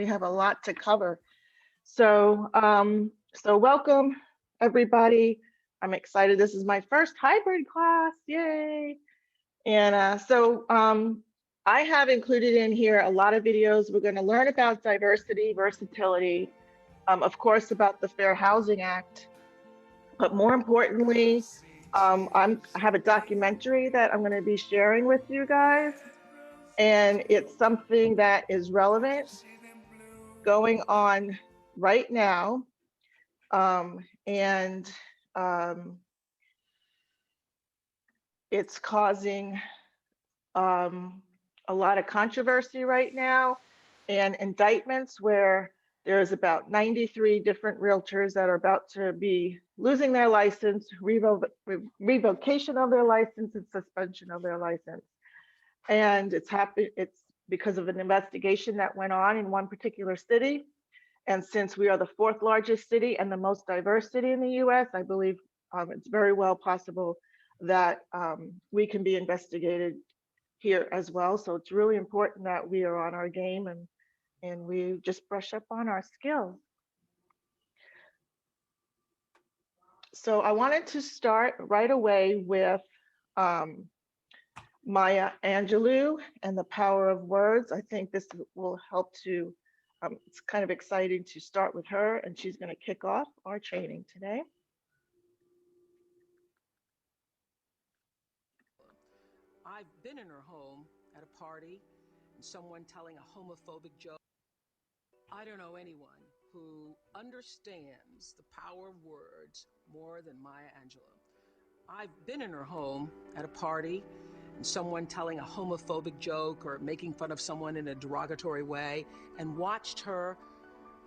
We have a lot to cover. So welcome everybody. I'm excited. This is my first hybrid class. Yay. And I have included in here a lot of videos. We're going to learn about diversity, versatility, of course, about the Fair Housing Act, but more importantly, I have a documentary that I'm going to be sharing with you guys, and it's something that is relevant going on right now. And It's causing a lot of controversy right now and indictments where there's about 93 different realtors that are about to be losing their license, revocation of their license, and suspension of their license. And it's because of an investigation that went on in one particular city. And since we are the fourth largest city and the most diverse city in the US, I believe it's very well possible that we can be investigated here as well. So it's really important that we are on our game and we just brush up on our skills. So I wanted to start right away with Maya Angelou and the power of words. I think this will help to, it's kind of exciting to start with her, and she's going to kick off our training today. I've been in her home at a party and someone telling a homophobic joke. I don't know anyone who understands the power of words more than Maya Angelou. I've been in her home at a party and someone telling a homophobic joke or making fun of someone in a derogatory way and watched her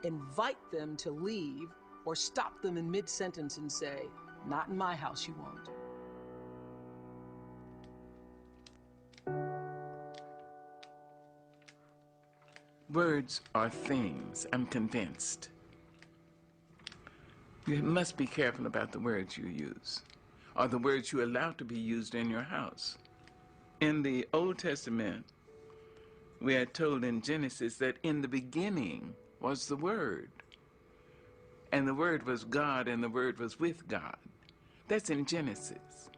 invite them to leave or stop them in mid-sentence and say, "Not in my house, you won't." Words are things, I'm convinced. You must be careful about the words you use, or the words you allow to be used in your house. In the Old Testament, we are told in Genesis that in the beginning was the Word, and the Word was God, and the Word was with God. That's in Genesis.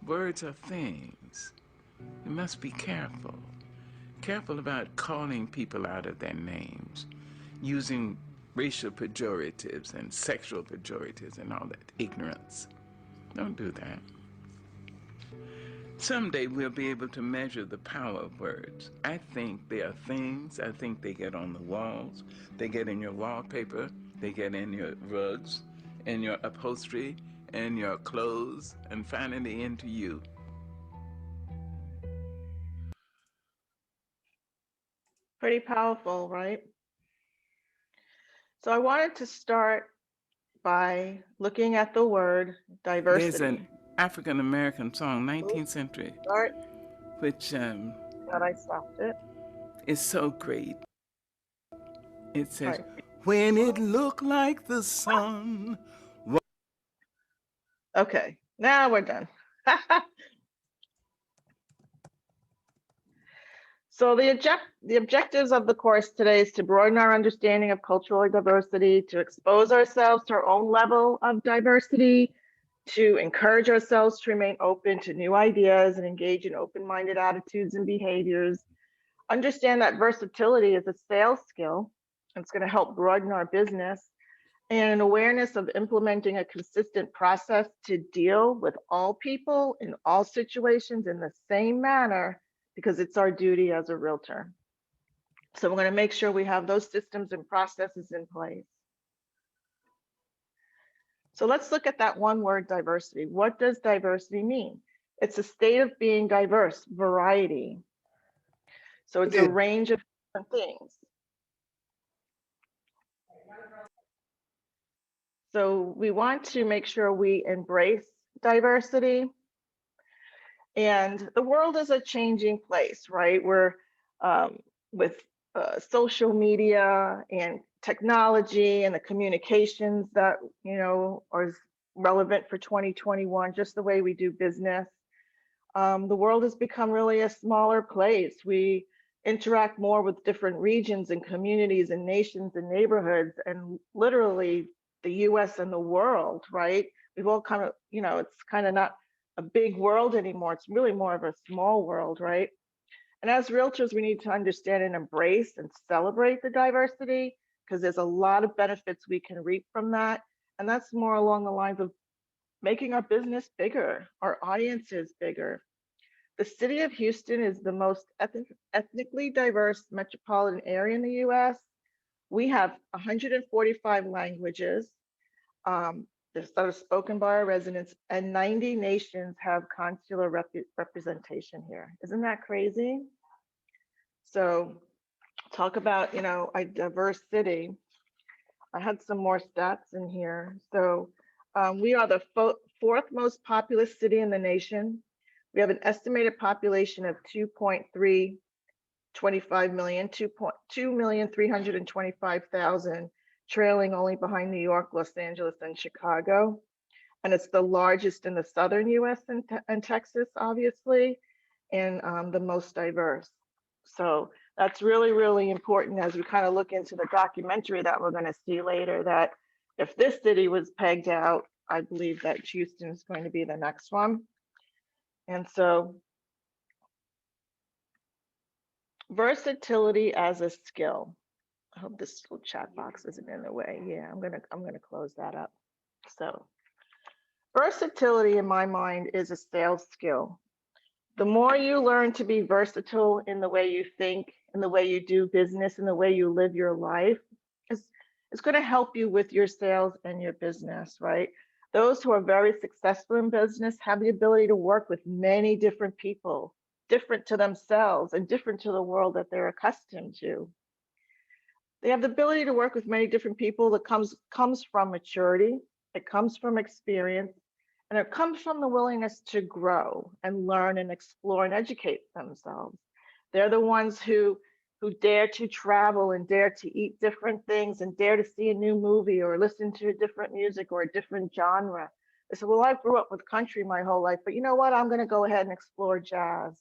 Words are things. You must be careful. Careful about calling people out of their names, using racial pejoratives and sexual pejoratives and all that ignorance. Don't do that. Someday we'll be able to measure the power of words. I think they are things. I think they get on the walls. They get in your wallpaper. They get in your rugs, in your upholstery, in your clothes, and finally into you. Pretty powerful, right? So I wanted to start by looking at the word There's diversity. an African American song, 19th century, Sorry, which glad I stopped it. is so great. It says, Right. when it looked like the sun. Okay, now we're done. So the objectives of the course today is to broaden our understanding of cultural diversity, to expose ourselves to our own level of diversity, to encourage ourselves to remain open to new ideas and engage in open-minded attitudes and behaviors. Understand that versatility is a sales skill. It's going to help broaden our business, and an awareness of implementing a consistent process to deal with all people in all situations in the same manner, because it's our duty as a realtor. So we're going to make sure we have those systems and processes in place. So let's look at that one word, diversity. What does diversity mean? It's a state of being diverse, variety. So it's a range of different things. So we want to make sure we embrace diversity. And the world is a changing place, right? We're with social media and technology and the communications that, are relevant for 2021, just the way we do business. The world has become really a smaller place. We interact more with different regions and communities and nations and neighborhoods and literally the US and the world, right? We've all kind of, it's kind of not a big world anymore. It's really more of a small world, right? And as realtors, we need to understand and embrace and celebrate the diversity because there's a lot of benefits we can reap from that. And that's more along the lines of making our business bigger, our audiences bigger. The city of Houston is the most ethnically diverse metropolitan area in the US. We have 145 languages that are spoken by our residents, and 90 nations have consular representation here. Isn't that crazy? So talk about, a diverse city. I had some more stats in here. So we are the fourth most populous city in the nation. We have an estimated population of 2.325 million, 2,325,000, trailing only behind New York, Los Angeles, and Chicago. And it's the largest in the southern US and Texas, obviously, and the most diverse. So that's really, really important as we kind of look into the documentary that we're going to see later, that if this city was pegged out, I believe that Houston is going to be the next one. And so versatility as a skill. I hope this little chat box isn't in the way. Yeah, I'm gonna close that up. So versatility in my mind is a sales skill. The more you learn to be versatile in the way you think, in the way you do business, in the way you live your life, it's going to help you with your sales and your business, right? Those who are very successful in business have the ability to work with many different people, different to themselves and different to the world that they're accustomed to. They have the ability to work with many different people that comes from maturity, it comes from experience, and it comes from the willingness to grow and learn and explore and educate themselves. They're the ones who dare to travel and dare to eat different things and dare to see a new movie or listen to a different music or a different genre. They say, well, I grew up with country my whole life, but you know what? I'm going to go ahead and explore jazz.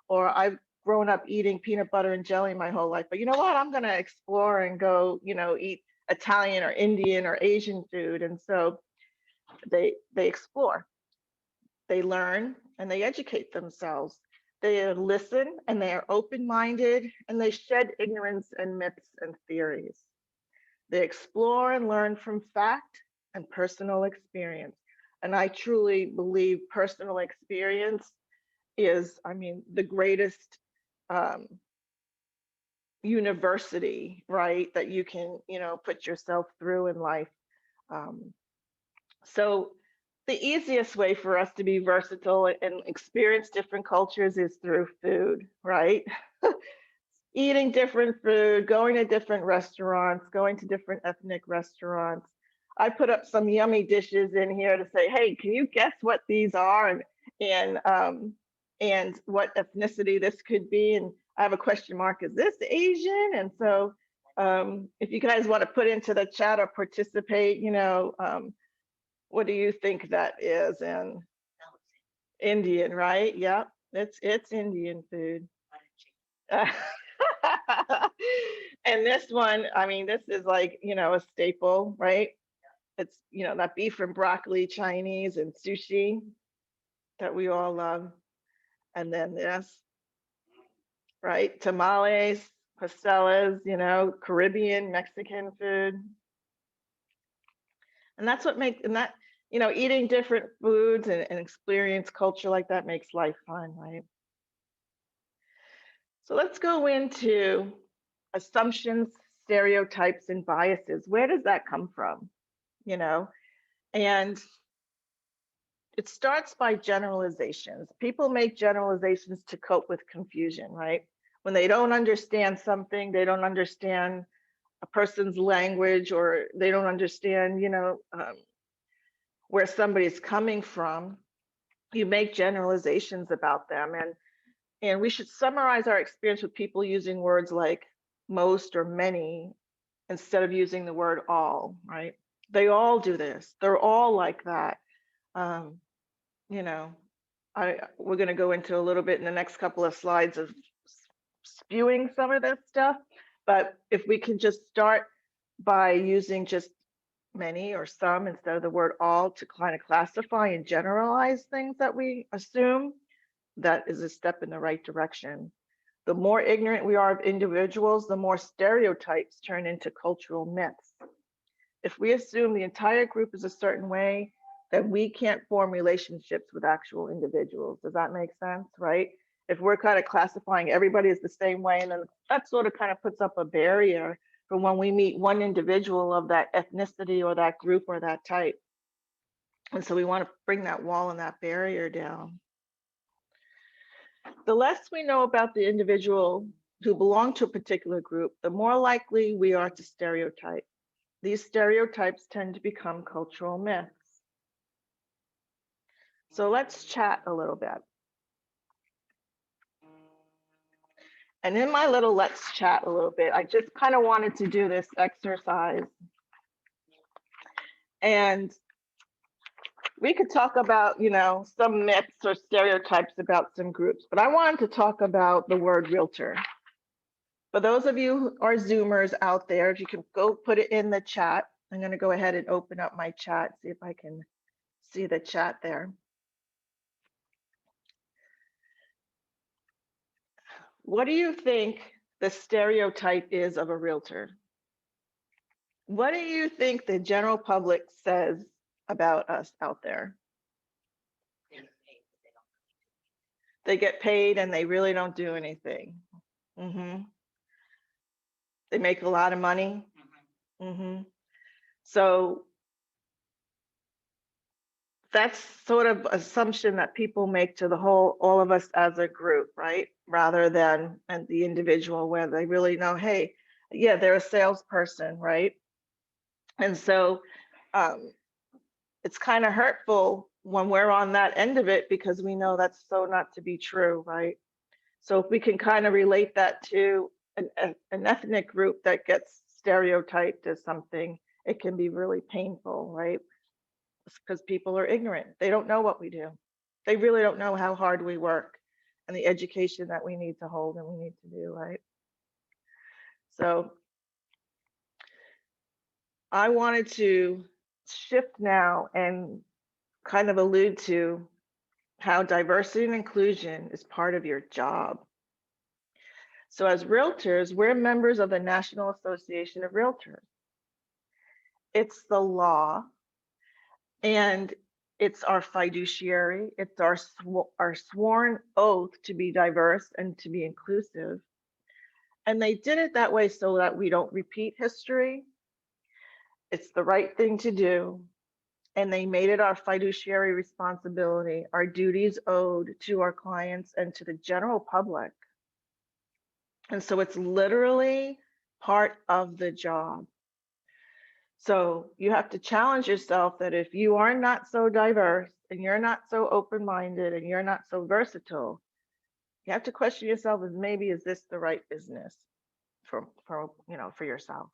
Or I've grown up eating peanut butter and jelly my whole life, but you know what? I'm going to explore and go, eat Italian or Indian or Asian food. And so they explore, they learn, and they educate themselves. They listen and they are open-minded and they shed ignorance and myths and theories. They explore and learn from fact and personal experience. And I truly believe personal experience is, the greatest university, right, that you can, put yourself through in life. So the easiest way for us to be versatile and experience different cultures is through food, right? Eating different food, going to different restaurants, going to different ethnic restaurants. I put up some yummy dishes in here to say, hey, can you guess what these are and what ethnicity this could be? And I have a question mark, is this Asian? And so if you guys want to put into the chat or participate, what do you think that is? And Indian, right? Yep, it's Indian food. And this one, this is like, a staple, right? It's, that beef and broccoli Chinese and sushi that we all love. And then this, right? Tamales, pastelas, Caribbean, Mexican food. And that's what makes, and that, eating different foods and experience culture like that makes life fun, right? So let's go into assumptions, stereotypes, and biases. Where does that come from? And it starts by generalizations. People make generalizations to cope with confusion, right? When they don't understand something, they don't understand a person's language, or they don't understand, where somebody's coming from, you make generalizations about them. And we should summarize our experience with people using words like most or many instead of using the word all, right? They all do this. They're all like that. We're going to go into a little bit in the next couple of slides of spewing some of this stuff. But if we can just start by using just many or some instead of the word all to kind of classify and generalize things that we assume, that is a step in the right direction. The more ignorant we are of individuals, the more stereotypes turn into cultural myths. If we assume the entire group is a certain way, then we can't form relationships with actual individuals. Does that make sense, right? If we're kind of classifying everybody as the same way, and then that sort of kind of puts up a barrier for when we meet one individual of that ethnicity or that group or that type. And so we want to bring that wall and that barrier down. The less we know about the individual who belong to a particular group, the more likely we are to stereotype. These stereotypes tend to become cultural myths. So let's chat a little bit. And in my little let's chat a little bit, I just kind of wanted to do this exercise. And we could talk about, some myths or stereotypes about some groups, but I wanted to talk about the word realtor. For those of you who are Zoomers out there, if you can go put it in the chat. I'm going to go ahead and open up my chat, see if I can see the chat there. What do you think the stereotype is of a realtor? What do you think the general public says about us out there? They get paid and they really don't do anything. They make a lot of money. So that's sort of assumption that people make to all of us as a group, right? Rather than the individual, where they really know, hey, yeah, they're a salesperson, right? And so it's kind of hurtful when we're on that end of it, because we know that's so not to be true, right? So if we can kind of relate that to an ethnic group that gets stereotyped as something, it can be really painful, right? Because people are ignorant. They don't know what we do. They really don't know how hard we work and the education that we need to hold and we need to do, right? So I wanted to shift now and kind of allude to how diversity and inclusion is part of your job. So as realtors, we're members of the National Association of Realtors. It's the law, and it's our fiduciary, it's our sworn oath to be diverse and to be inclusive. And they did it that way so that we don't repeat history. It's the right thing to do. And they made it our fiduciary responsibility, our duties owed to our clients and to the general public. And so it's literally part of the job. So you have to challenge yourself that if you are not so diverse and you're not so open-minded and you're not so versatile, you have to question yourself as maybe, is this the right business for yourself?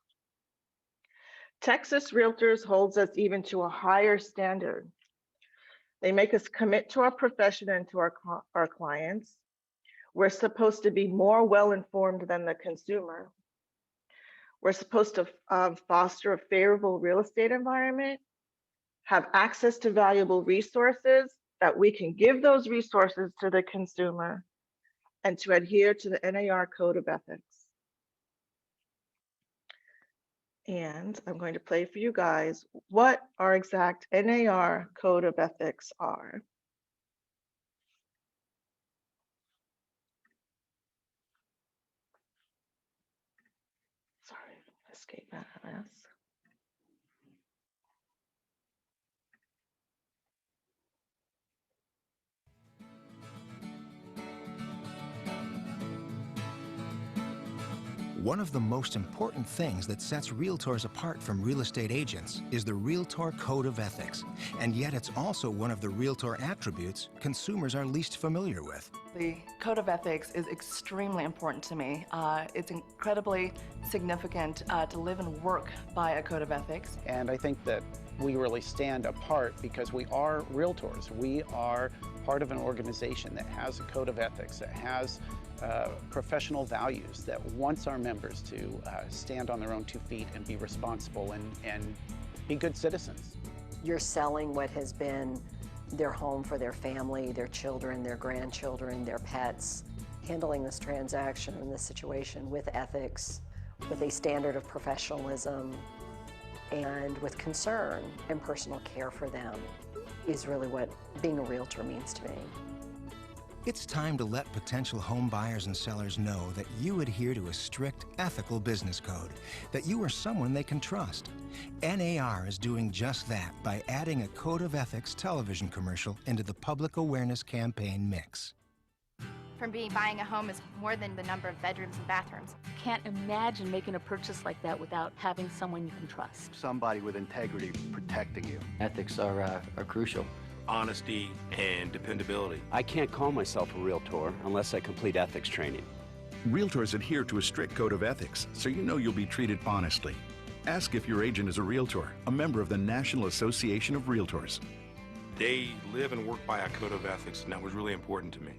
Texas Realtors holds us even to a higher standard. They make us commit to our profession and to our clients. We're supposed to be more well-informed than the consumer. We're supposed to foster a favorable real estate environment, have access to valuable resources, that we can give those resources to the consumer, and to adhere to the NAR Code of Ethics. And I'm going to play for you guys what our exact NAR Code of Ethics are. Sorry, escape that mess. One of the most important things that sets realtors apart from real estate agents is the Realtor Code of Ethics. And yet it's also one of the realtor attributes consumers are least familiar with. The Code of Ethics is extremely important to me. It's incredibly significant to live and work by a Code of Ethics. And I think that we really stand apart because we are realtors. We are part of an organization that has a Code of Ethics, that has professional values that wants our members to stand on their own 2 feet and be responsible and be good citizens. You're selling what has been their home for their family, their children, their grandchildren, their pets. Handling this transaction and this situation with ethics, with a standard of professionalism, and with concern and personal care for them is really what being a realtor means to me. It's time to let potential home buyers and sellers know that you adhere to a strict, ethical business code, that you are someone they can trust. NAR is doing just that by adding a Code of Ethics television commercial into the public awareness campaign mix. Buying a home is more than the number of bedrooms and bathrooms. Can't imagine making a purchase like that without having someone you can trust. Somebody with integrity protecting you. Ethics are crucial. Honesty and dependability. I can't call myself a realtor unless I complete ethics training. Realtors adhere to a strict code of ethics, so you know you'll be treated honestly. Ask if your agent is a realtor, a member of the National Association of Realtors. They live and work by a code of ethics, and that was really important to me.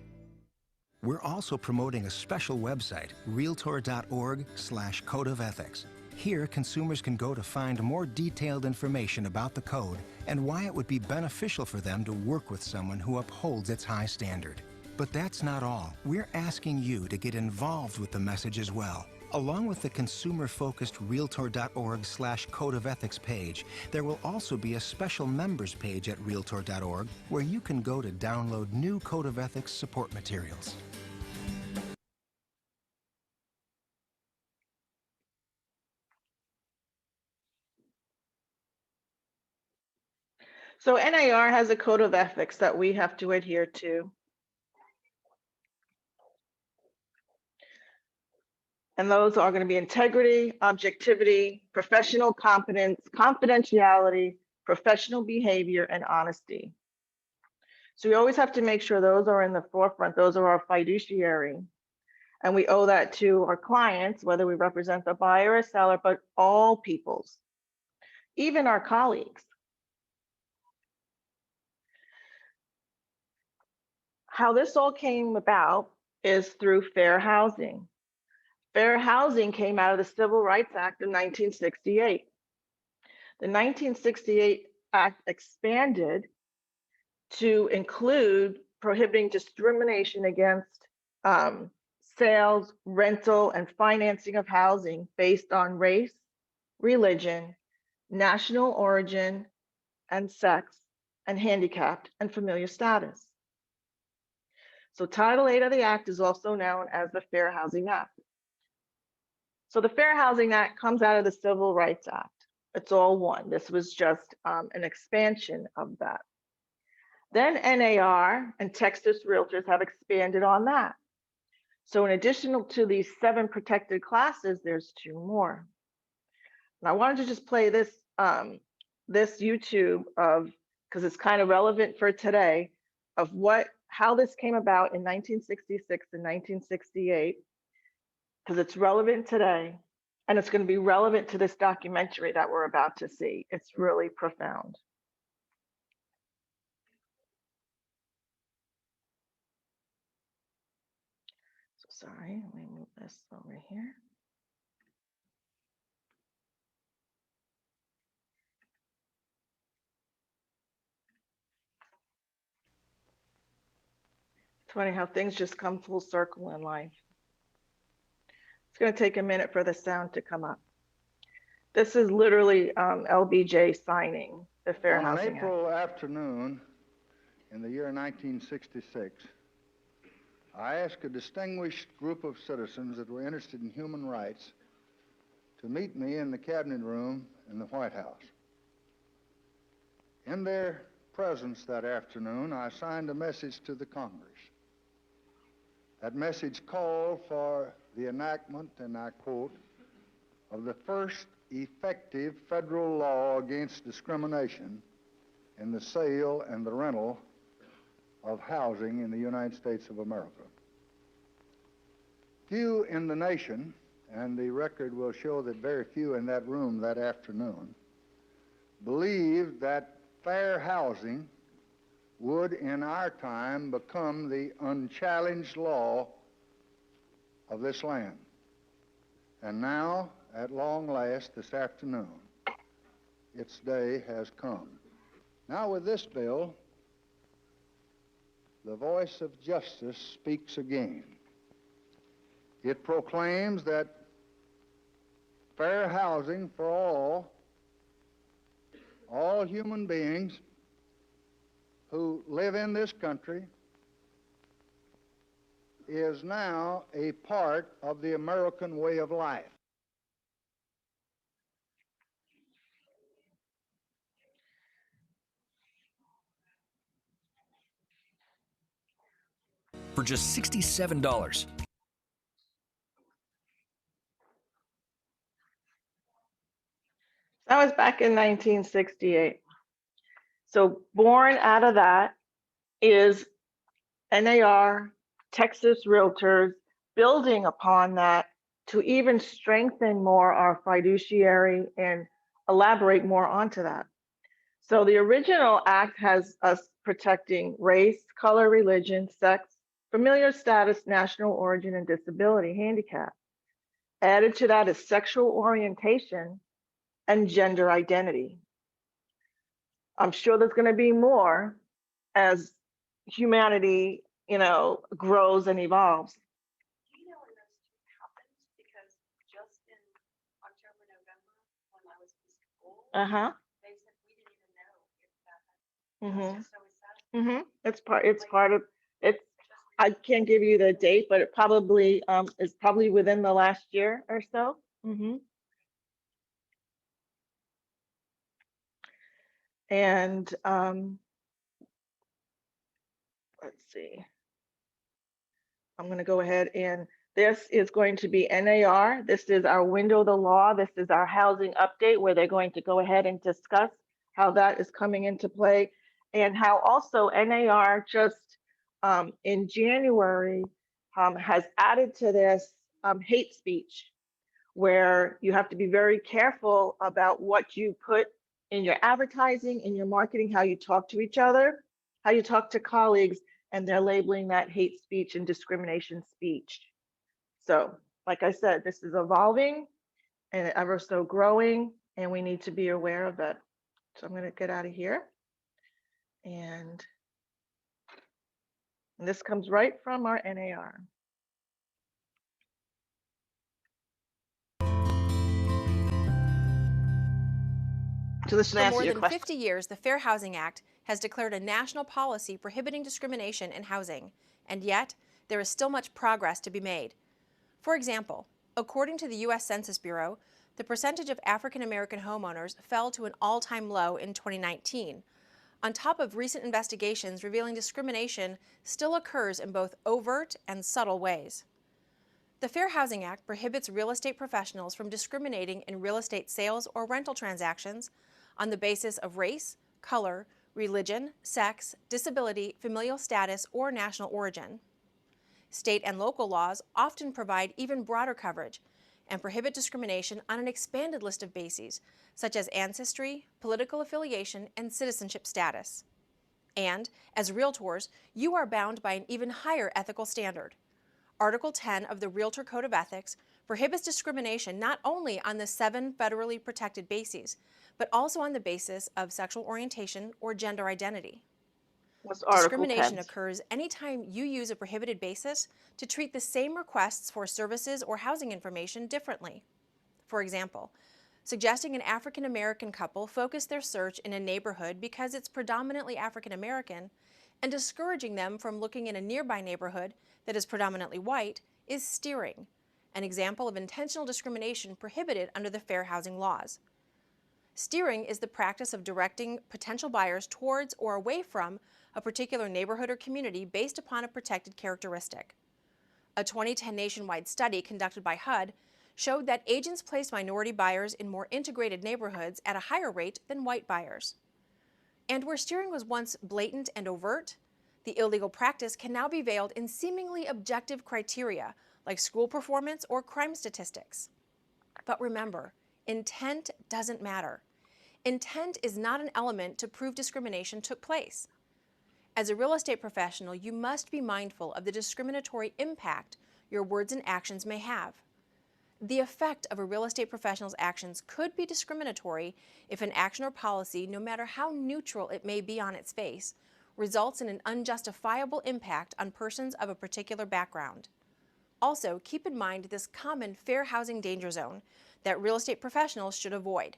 We're also promoting a special website, realtor.org/code of ethics. Here, consumers can go to find more detailed information about the code and why it would be beneficial for them to work with someone who upholds its high standard. But that's not all. We're asking you to get involved with the message as well. Along with the consumer-focused realtor.org/code of ethics page, there will also be a special members page at realtor.org where you can go to download new code of ethics support materials. So NAR has a code of ethics that we have to adhere to. And those are going to be integrity, objectivity, professional competence, confidentiality, professional behavior, and honesty. So we always have to make sure those are in the forefront. Those are our fiduciary. And we owe that to our clients, whether we represent the buyer or seller, but all peoples, even our colleagues. How this all came about is through fair housing. Fair housing came out of the Civil Rights Act of 1968. The 1968 Act expanded to include prohibiting discrimination against sales, rental, and financing of housing based on race, religion, national origin, and sex, and handicapped and familiar status. So Title 8 of the Act is also known as the Fair Housing Act. So the Fair Housing Act comes out of the Civil Rights Act. It's all one. This was just an expansion of that. Then NAR and Texas Realtors have expanded on that. So in addition to these 7 protected classes, there's 2 more. And I wanted to just play this, this YouTube because it's kind of relevant for today, of how this came about in 1966 and 1968. Because it's relevant today, and it's going to be relevant to this documentary that we're about to see. It's really profound. So sorry, let me move this over here. It's funny how things just come full circle in life. It's going to take a minute for the sound to come up. This is literally LBJ signing the Fair Housing Act. On an April afternoon in the year 1966, I asked a distinguished group of citizens that were interested in human rights to meet me in the cabinet room in the White House. In their presence that afternoon, I signed a message to the Congress. That message called for the enactment, and I quote, of the first effective federal law against discrimination in the sale and the rental of housing in the United States of America. Few in the nation, and the record will show that very few in that room that afternoon, believed that fair housing would in our time become the unchallenged law of this land. And now, at long last, this afternoon, its day has come. Now with this bill, the voice of justice speaks again. It proclaims that fair housing for all human beings who live in this country is now a part of the American way of life. For just $67. That was back in 1968. So born out of that is NAR, Texas Realtors, building upon that to even strengthen more our fiduciary and elaborate more onto that. So the original act has us protecting race, color, religion, sex, familial status, national origin, and disability, handicap. Added to that is sexual orientation and gender identity. I'm sure there's going to be more as humanity, grows and evolves. Do you know when those two happened? Because just in October, November, when I was in school, they said we didn't even know if that had. So is that? It's part of it's. I can't give you the date, but it probably is probably within the last year or so. And let's see. I'm going to go ahead and this is going to be NAR. This is our window of the law. This is our housing update where they're going to go ahead and discuss how that is coming into play and how also NAR just in January has added to this hate speech, where you have to be very careful about what you put in your advertising, in your marketing, how you talk to each other, how you talk to colleagues, and they're labeling that hate speech and discrimination speech. So, like I said, this is evolving and ever so growing, and we need to be aware of it. So I'm going to get out of here. And this comes right from our NAR. So this For more than 50 years, the Fair Housing Act has declared a national policy prohibiting discrimination in housing, and yet there is still much progress to be made. For example, according to the U.S. Census Bureau, the percentage of African American homeowners fell to an all-time low in 2019, on top of recent investigations revealing discrimination still occurs in both overt and subtle ways. The Fair Housing Act prohibits real estate professionals from discriminating in real estate sales or rental transactions on the basis of race, color, religion, sex, disability, familial status, or national origin. State and local laws often provide even broader coverage and prohibit discrimination on an expanded list of bases, such as ancestry, political affiliation, and citizenship status. And, as realtors, you are bound by an even higher ethical standard. Article 10 of the Realtor Code of Ethics prohibits discrimination not only on the 7 federally protected bases, but also on the basis of sexual orientation or gender identity. Discrimination occurs anytime you use a prohibited basis to treat the same requests for services or housing information differently. For example, suggesting an African American couple focus their search in a neighborhood because it's predominantly African American and discouraging them from looking in a nearby neighborhood that is predominantly white is steering, an example of intentional discrimination prohibited under the fair housing laws. Steering is the practice of directing potential buyers towards or away from a particular neighborhood or community based upon a protected characteristic. A 2010 nationwide study conducted by HUD showed that agents placed minority buyers in more integrated neighborhoods at a higher rate than white buyers. And where steering was once blatant and overt, the illegal practice can now be veiled in seemingly objective criteria like school performance or crime statistics. But remember, intent doesn't matter. Intent is not an element to prove discrimination took place. As a real estate professional, you must be mindful of the discriminatory impact your words and actions may have. The effect of a real estate professional's actions could be discriminatory if an action or policy, no matter how neutral it may be on its face, results in an unjustifiable impact on persons of a particular background. Also, keep in mind this common fair housing danger zone that real estate professionals should avoid: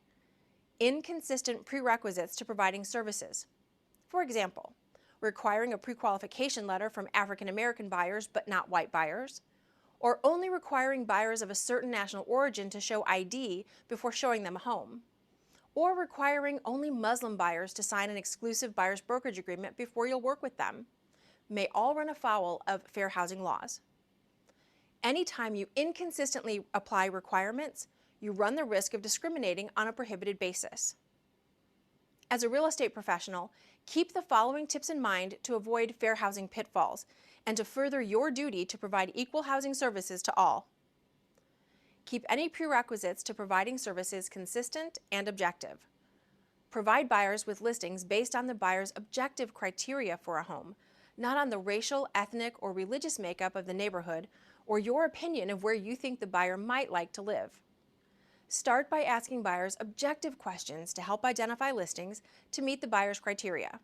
inconsistent prerequisites to providing services. For example, requiring a pre-qualification letter from African American buyers but not white buyers, or only requiring buyers of a certain national origin to show ID before showing them a home, or requiring only Muslim buyers to sign an exclusive buyer's brokerage agreement before you'll work with them, may all run afoul of fair housing laws. Anytime you inconsistently apply requirements, you run the risk of discriminating on a prohibited basis. As a real estate professional, keep the following tips in mind to avoid fair housing pitfalls and to further your duty to provide equal housing services to all. Keep any prerequisites to providing services consistent and objective. Provide buyers with listings based on the buyer's objective criteria for a home, not on the racial, ethnic, or religious makeup of the neighborhood or your opinion of where you think the buyer might like to live. Start by asking buyers objective questions to help identify listings to meet the buyer's criteria.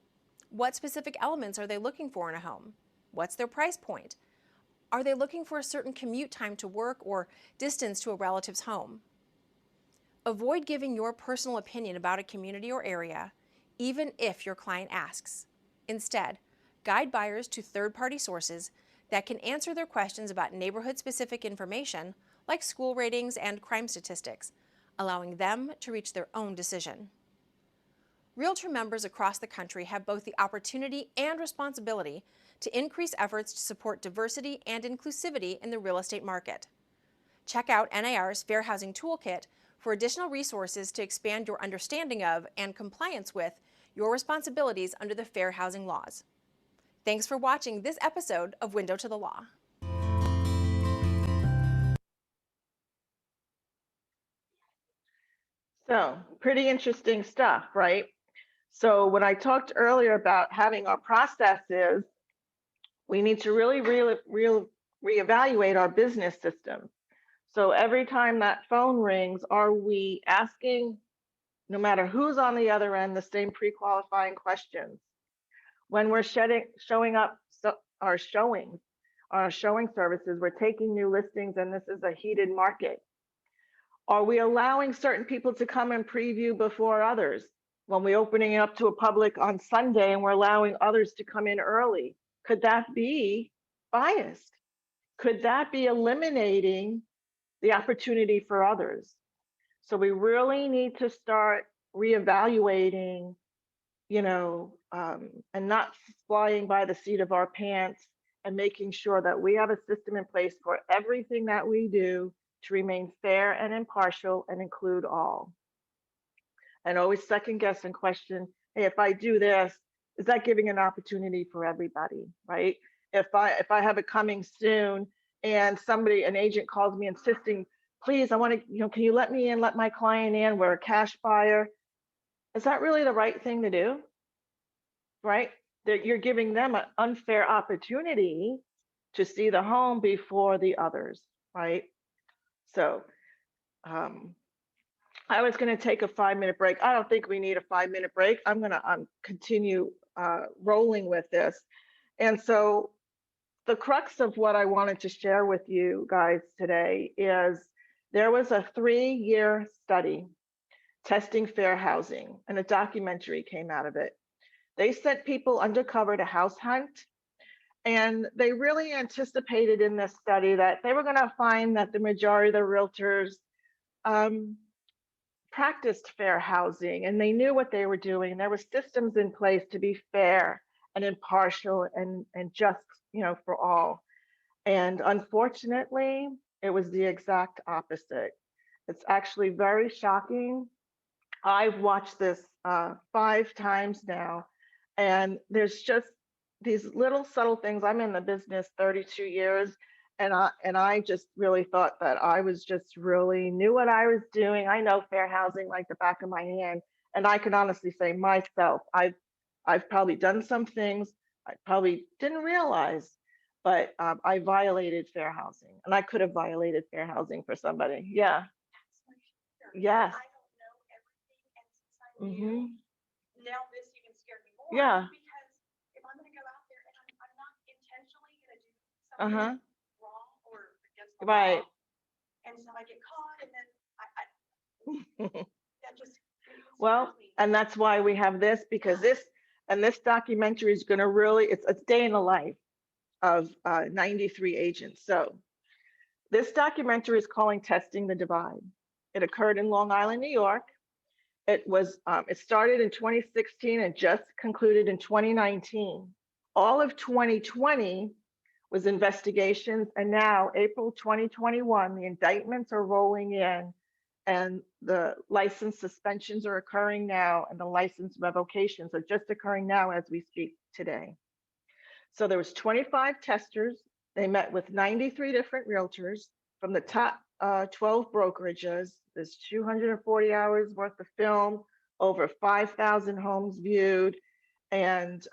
What specific elements are they looking for in a home? What's their price point? Are they looking for a certain commute time to work or distance to a relative's home? Avoid giving your personal opinion about a community or area, even if your client asks. Instead, guide buyers to third-party sources that can answer their questions about neighborhood-specific information like school ratings and crime statistics, allowing them to reach their own decision. Realtor members across the country have both the opportunity and responsibility to increase efforts to support diversity and inclusivity in the real estate market. Check out NAR's Fair Housing Toolkit for additional resources to expand your understanding of and compliance with your responsibilities under the fair housing laws. Thanks for watching this episode of Window to the Law. So, pretty interesting stuff, right? So when I talked earlier about having our processes, we need to really reevaluate our business system. So every time that phone rings, are we asking, no matter who's on the other end, the same pre-qualifying questions? When we're showing up our showing services, we're taking new listings and this is a heated market. Are we allowing certain people to come and preview before others? When we're opening it up to a public on Sunday and we're allowing others to come in early, could that be biased? Could that be eliminating the opportunity for others? So we really need to start reevaluating, and not flying by the seat of our pants, and making sure that we have a system in place for everything that we do to remain fair and impartial and include all. And always second guess and question, hey, if I do this, is that giving an opportunity for everybody, right? If I have it coming soon and an agent calls me insisting, please, I want to, can you let me in, let my client in, we're a cash buyer. Is that really the right thing to do, right? That you're giving them an unfair opportunity to see the home before the others, right? So, I was going to take a 5-minute break. I don't think we need a 5-minute break. I'm going to continue rolling with this. And so the crux of what I wanted to share with you guys today is there was a 3-year study testing fair housing, and a documentary came out of it. They sent people undercover to house hunt, and they really anticipated in this study that they were going to find that the majority of the realtors practiced fair housing, and they knew what they were doing. There were systems in place to be fair and impartial and just, for all. And unfortunately, it was the exact opposite. It's actually very shocking. I've watched this 5 times now, and there's just these little subtle things. I'm in the business 32 years, and I just really thought that I was just really knew what I was doing. I know fair housing like the back of my hand, and I can honestly say myself, I've probably done some things I probably didn't realize, but I violated fair housing, and I could have violated fair housing for somebody. Yeah. Yes. Mm-hmm. Now this even scared me more. Yeah. Because if I'm going to go out there and I'm not intentionally going to do something wrong or against the Right. law, and so I get caught, and then that just Well, and that's why we have this, because this documentary is going to really, it's a day in the life of 93 agents. So this documentary is calling Testing the Divide. It occurred in Long Island, New York. It started in 2016 and just concluded in 2019. All of 2020 was investigations, and now April 2021, the indictments are rolling in, and the license suspensions are occurring now, and the license revocations are just occurring now as we speak today. So there was 25 testers. They met with 93 different realtors from the top 12 brokerages. There's 240 hours worth of film, over 5,000 homes viewed, and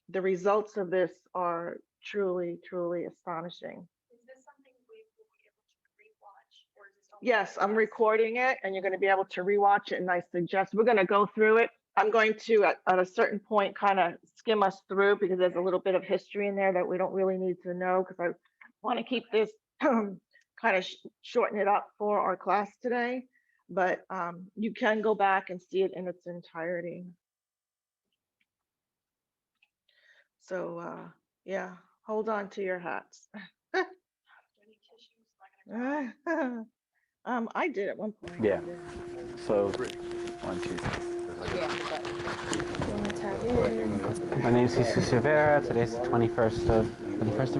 the results of this are truly, truly astonishing. Is this something we will be able to rewatch, or is this only? Yes, I'm recording it, and you're going to be able to rewatch it, and I suggest we're going to go through it. I'm going to, at a certain point, kind of skim us through, because there's a little bit of history in there that we don't really need to know, because I want to keep this kind of shorten it up for our class today. But you can go back and see it in its entirety. So yeah, hold on to your hats. I did at one point. Yeah. So, 1, 2, 3. My name is Jesus Rivera. Today's the 21st of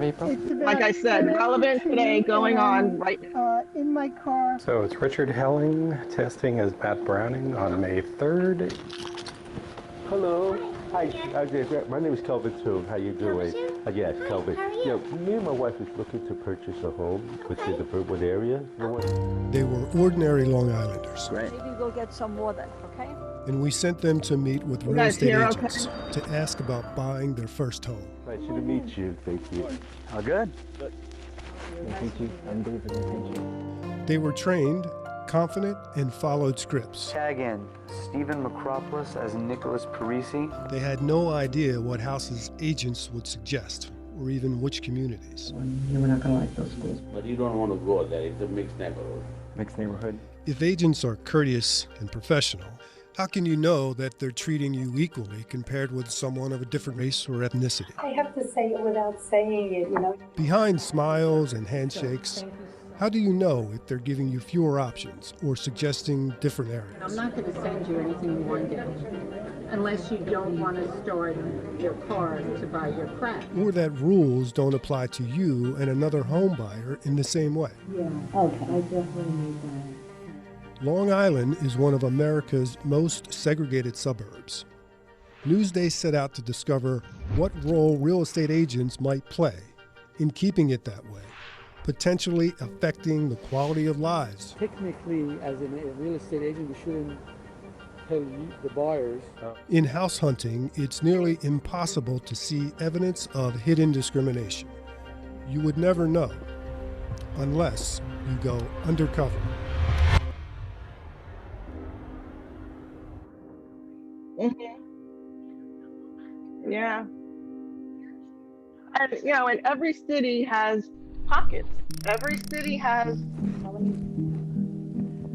April. Like I said, relevant today, going on right now. In my car. So it's Richard Helling testing as Matt Browning on May 3rd. Hello. Hi. My name is Kelvin too. How you doing? Yes, Kelvin. Yeah, me and my wife is looking to purchase a home within the Brentwood area. They were ordinary Long Islanders. Great. Maybe go get some more then, okay? And we sent them to meet with real estate agents to ask about buying their first home. Pleasure to meet you. Thank you. All good. Thank you. They were trained, confident, and followed scripts. Tag in Stephen Macropolis as Nicholas Parisi. They had no idea what houses agents would suggest, or even which communities. You were not going to like those schools. But you don't want to go there. It's a mixed neighborhood. Mixed neighborhood. If agents are courteous and professional, how can you know that they're treating you equally compared with someone of a different race or ethnicity? I have to say it without saying it, you know. Behind smiles and handshakes, how do you know if they're giving you fewer options or suggesting different areas? I'm not going to send you anything you want to get, unless you don't want to start your car to buy your crap. Or that rules don't apply to you and another home buyer in the same way. Yeah, okay, I definitely need that. Long Island is one of America's most segregated suburbs. Newsday set out to discover what role real estate agents might play in keeping it that way, potentially affecting the quality of lives. Technically, as a real estate agent, we shouldn't tell the buyers. In house hunting, it's nearly impossible to see evidence of hidden discrimination. You would never know unless you go undercover. Mm-hmm. Yeah. And, you know, and every city has pockets. Every city has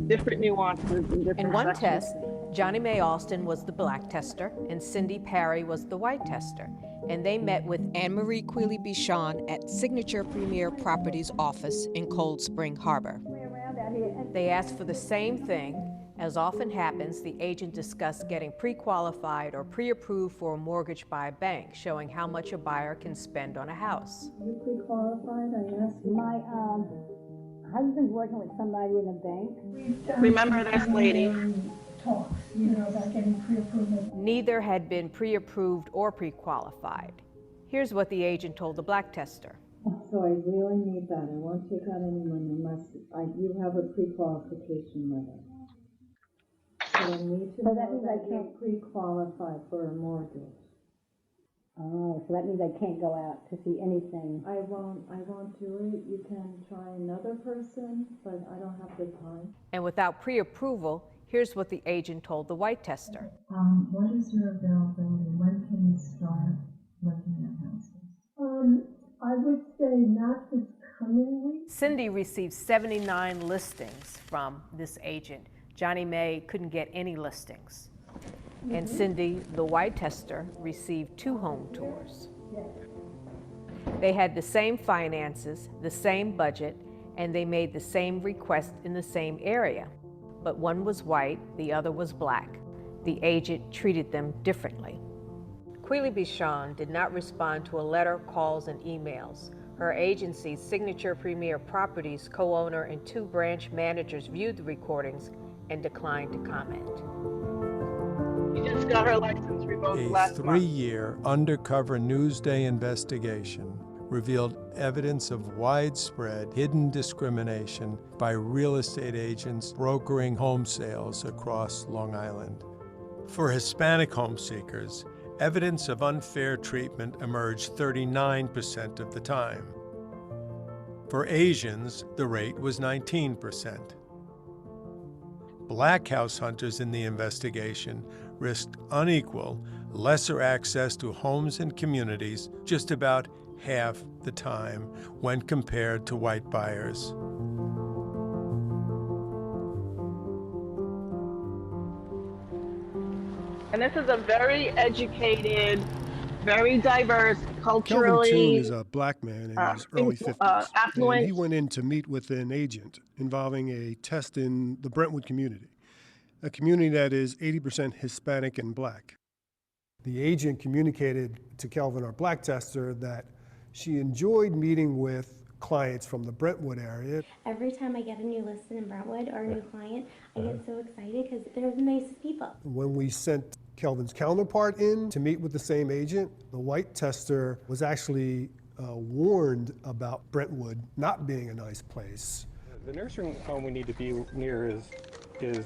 different nuances and different In one sections. test, Johnny Mae Alston was the black tester and Cindy Parry was the white tester. And they met with Anne-Marie Quealy-Bichon at Signature Premier Properties office in Cold Spring Harbor. They asked for the same thing. As often happens, the agent discussed getting pre-qualified or pre-approved for a mortgage by a bank, showing how much a buyer can spend on a house. You pre-qualified, I asked. My husband's working with somebody in a bank. Remember this lady. Talks, you know, about getting pre-approved. Neither had been pre-approved or pre-qualified. Here's what the agent told the black tester. So I really need that. I won't take out any money unless you have a pre-qualification letter. So that means I can't pre-qualify for a mortgage. Oh, so that means I can't go out to see anything. I won't do it. You can try another person, but I don't have the time. And without pre-approval, here's what the agent told the white tester. What is your availability? When can you start looking at houses? I would say not this coming week. Cindy received 79 listings from this agent. Johnny May couldn't get any listings. And Cindy, the white tester, received 2 home tours. They had the same finances, the same budget, and they made the same request in the same area. But one was white, the other was black. The agent treated them differently. Queely Bichon did not respond to a letter, calls, and emails. Her agency's Signature Premier Properties co-owner and 2 branch managers viewed the recordings and declined to comment. She just got her license revoked last month. A 3-year undercover Newsday investigation revealed evidence of widespread hidden discrimination by real estate agents brokering home sales across Long Island. For Hispanic home seekers, evidence of unfair treatment emerged 39% of the time. For Asians, the rate was 19%. Black house hunters in the investigation risked unequal, lesser access to homes and communities just about half the time when compared to white buyers. And this is a very educated, very diverse, culturally. Kelvin Toon is a black man in his early 50s. Affluent. And he went in to meet with an agent involving a test in the Brentwood community, a community that is 80% Hispanic and black. The agent communicated to Kelvin, our black tester, that she enjoyed meeting with clients from the Brentwood area. Every time I get a new listing in Brentwood or a new client, I get so excited because they're the nicest people. When we sent Kelvin's counterpart in to meet with the same agent, the white tester was actually warned about Brentwood not being a nice place. The nursing home we need to be near is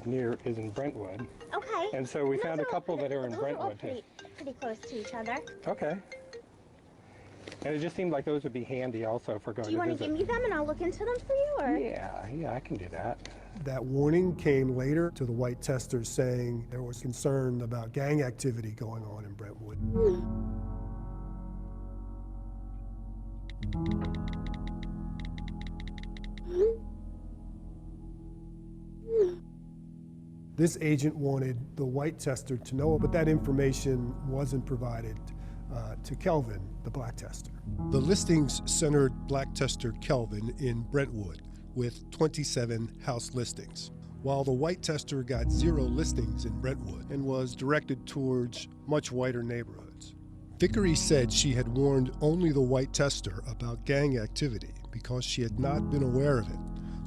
in Brentwood. Okay. And so we found a couple that are in Brentwood. Pretty close to each other. Okay. And it just seemed like those would be handy also for going to visit. Do you want to give me them and I'll look into them for you? Or? Yeah, I can do that. That warning came later to the white testers saying there was concern about gang activity going on in Brentwood. This agent wanted the white tester to know, but that information wasn't provided to Kelvin, the black tester. The listings centered black tester Kelvin in Brentwood with 27 house listings, while the white tester got 0 listings in Brentwood and was directed towards much whiter neighborhoods. Vickery said she had warned only the white tester about gang activity because she had not been aware of it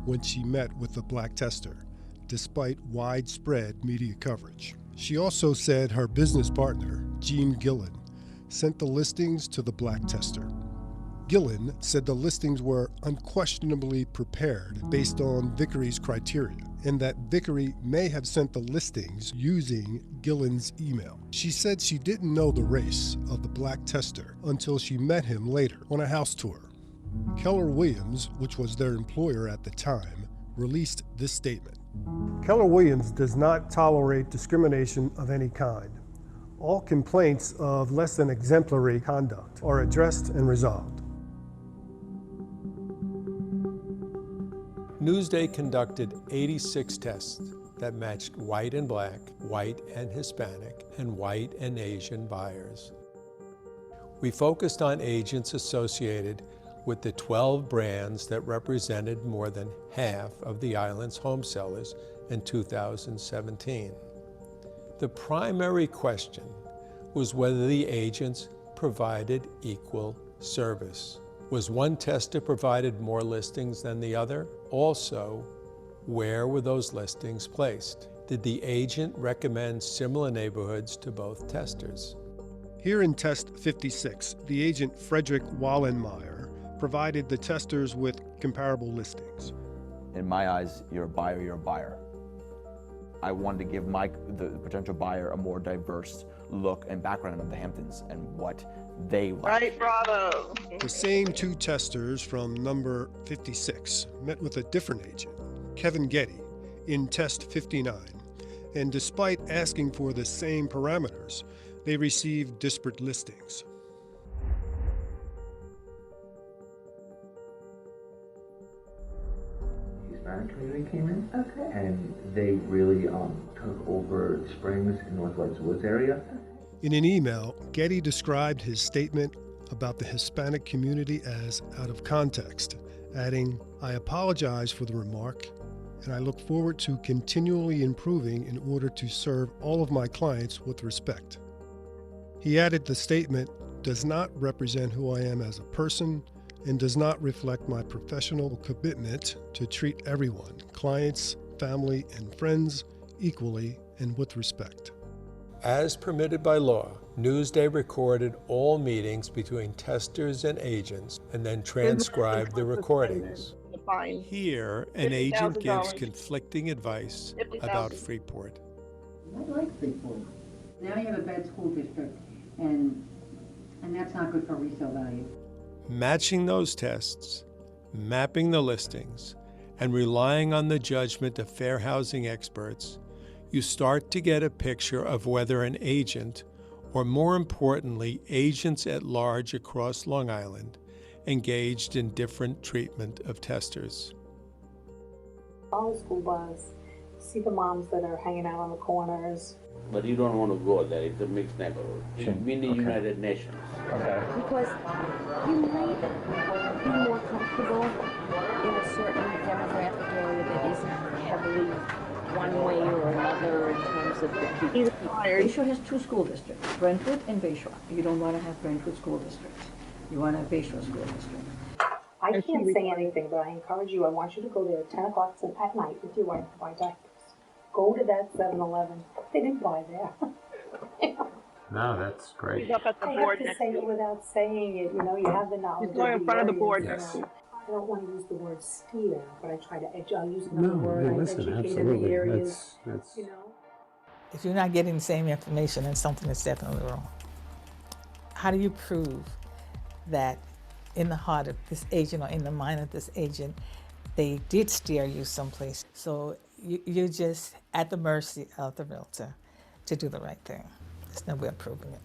when she met with the black tester, despite widespread media coverage. She also said her business partner, Gene Gillen, sent the listings to the black tester. Gillen said the listings were unquestionably prepared based on Vickery's criteria, and that Vickery may have sent the listings using Gillen's email. She said she didn't know the race of the black tester until she met him later on a house tour. Keller Williams, which was their employer at the time, released this statement. Keller Williams does not tolerate discrimination of any kind. All complaints of less than exemplary conduct are addressed and resolved. Newsday conducted 86 tests that matched white and black, white and Hispanic, and white and Asian buyers. We focused on agents associated with the 12 brands that represented more than half of the island's home sellers in 2017. The primary question was whether the agents provided equal service. Was one tester provided more listings than the other? Also, where were those listings placed? Did the agent recommend similar neighborhoods to both testers? Here in test 56, the agent Frederick Wallenmeyer provided the testers with comparable listings. In my eyes, you're a buyer, you're a buyer. I wanted to give the potential buyer a more diverse look and background of the Hamptons and what they like. Right, bravo. The same two testers from number 56 met with a different agent, Kevin Getty, in test 59, and despite asking for the same parameters, they received disparate listings. Hispanic community came in, and they really took over Springs and Northwest Woods area. In an email, Getty described his statement about the Hispanic community as out of context, adding, "I apologize for the remark, and I look forward to continually improving in order to serve all of my clients with respect." He added the statement does not represent who I am as a person and does not reflect my professional commitment to treat everyone, clients, family, and friends, equally and with respect. As permitted by law, Newsday recorded all meetings between testers and agents and then transcribed the recordings. Here, an agent gives conflicting advice about Freeport. I like Freeport. Now you have a bad school district, and that's not good for resale value. Matching those tests, mapping the listings, and relying on the judgment of fair housing experts, you start to get a picture of whether an agent, or more importantly, agents at large across Long Island, engaged in different treatment of testers. On the school bus, see the moms that are hanging out on the corners. But you don't want to go there, it's a mixed neighborhood. It's been the United Nations. Because you might be more comfortable in a certain demographic area that isn't heavily one way or another in terms of the people. Bayshore has two school districts, Brentwood and Bayshore. You don't want to have Brentwood School District. You want to have Bayshore School District. I can't say anything, but I encourage you. I want you to go there at 10 o'clock at night with your wife to buy diapers. Go to that 7-Eleven. They didn't buy there. No, that's great. He's up at the I board have to next say to it without saying it. You know, you have the knowledge. He's going in front of the board area, next you to know. I don't want to use the word steer, but I try to I use No, another word. hey, I listen, educate in the absolutely. areas. That's you know. If you're not getting the same information, then something is definitely wrong. How do you prove that in the heart of this agent or in the mind of this agent, they did steer you someplace? So you're just at the mercy of the realtor to do the right thing. There's no way of proving it.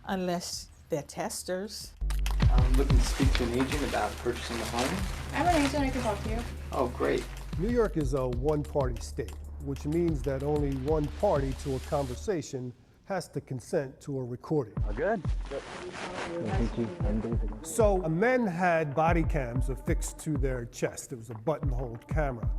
Unless they're testers. I'm looking to speak to an agent about purchasing a home. I'm an agent, I can talk to you. Oh, great. New York is a one-party state, which means that only one party to a conversation has to consent to a recording. Good. So men had body cams affixed to their chest. It was a button-holed camera.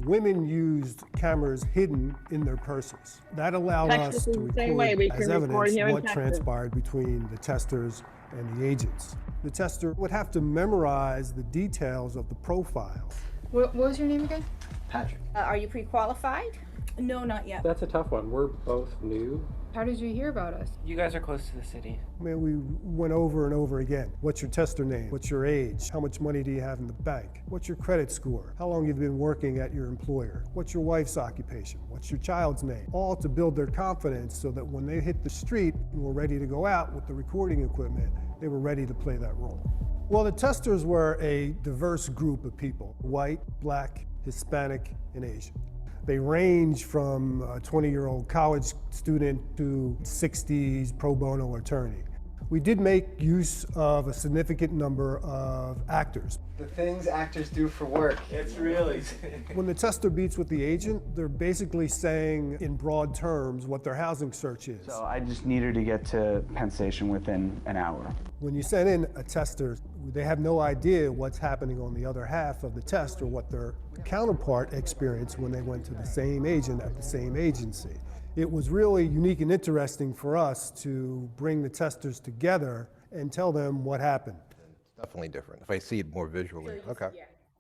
Women used cameras hidden in their purses. That allowed us to record as evidence what transpired between the testers and the agents. The tester would have to memorize the details of the profile. What was your name again? Patrick. Are you pre-qualified? No, not yet. That's a tough one. We're both new. How did you hear about us? You guys are close to the city. I mean, we went over and over again. What's your tester name? What's your age? How much money do you have in the bank? What's your credit score? How long you've been working at your employer? What's your wife's occupation? What's your child's name? All to build their confidence so that when they hit the street and were ready to go out with the recording equipment, they were ready to play that role. Well, the testers were a diverse group of people: white, black, Hispanic, and Asian. They range from a 20-year-old college student to 60s pro bono attorney. We did make use of a significant number of actors. The things actors do for work. It's really... When the tester meets with the agent, they're basically saying in broad terms what their housing search is. So I just need her to get to Penn Station within an hour. When you send in a tester, they have no idea what's happening on the other half of the test or what their counterpart experienced when they went to the same agent at the same agency. It was really unique and interesting for us to bring the testers together and tell them what happened. It's definitely different. If I see it more visually, okay. I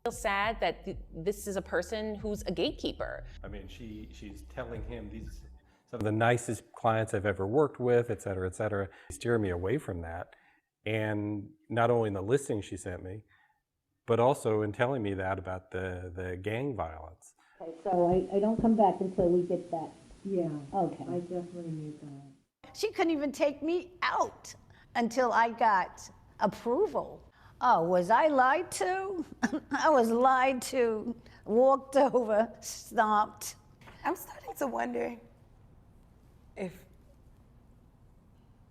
feel sad that this is a person who's a gatekeeper. I mean, she's telling him these some of the nicest clients I've ever worked with, et cetera, et cetera. Steer me away from that. And not only in the listing she sent me, but also in telling me that about the gang violence. Okay, so I don't come back until we get that. Yeah. Okay. I definitely need that. She couldn't even take me out until I got approval. Oh, was I lied to? I was lied to, walked over, stomped. I'm starting to wonder if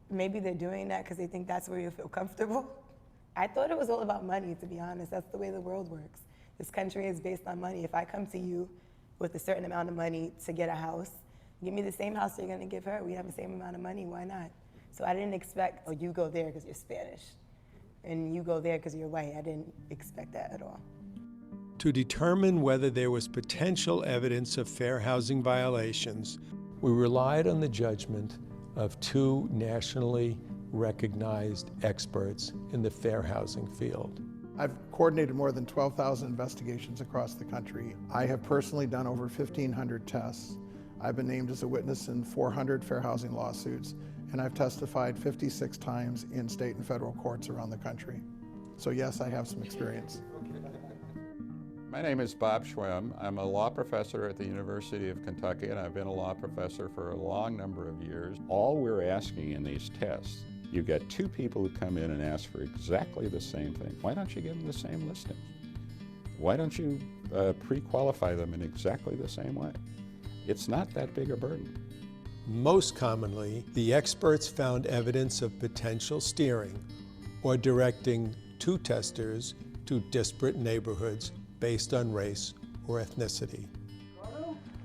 maybe they're doing that because they think that's where you feel comfortable. I thought it was all about money, to be honest. That's the way the world works. This country is based on money. If I come to you with a certain amount of money to get a house, give me the same house you're gonna give her. We have the same amount of money, why not? So I didn't expect, oh, you go there because you're Spanish, and you go there because you're white. I didn't expect that at all. To determine whether there was potential evidence of fair housing violations, we relied on the judgment of two nationally recognized experts in the fair housing field. I've coordinated more than 12,000 investigations across the country. I have personally done over 1,500 tests. I've been named as a witness in 400 fair housing lawsuits, and I've testified 56 times in state and federal courts around the country. So yes, I have some experience. My name is Bob Schwem. I'm a law professor at the University of Kentucky, and I've been a law professor for a long number of years. All we're asking in these tests, you get two people who come in and ask for exactly the same thing. Why don't you give them the same listing? Why don't you pre-qualify them in exactly the same way? It's not that big a burden. Most commonly, the experts found evidence of potential steering or directing two testers to disparate neighborhoods based on race or ethnicity.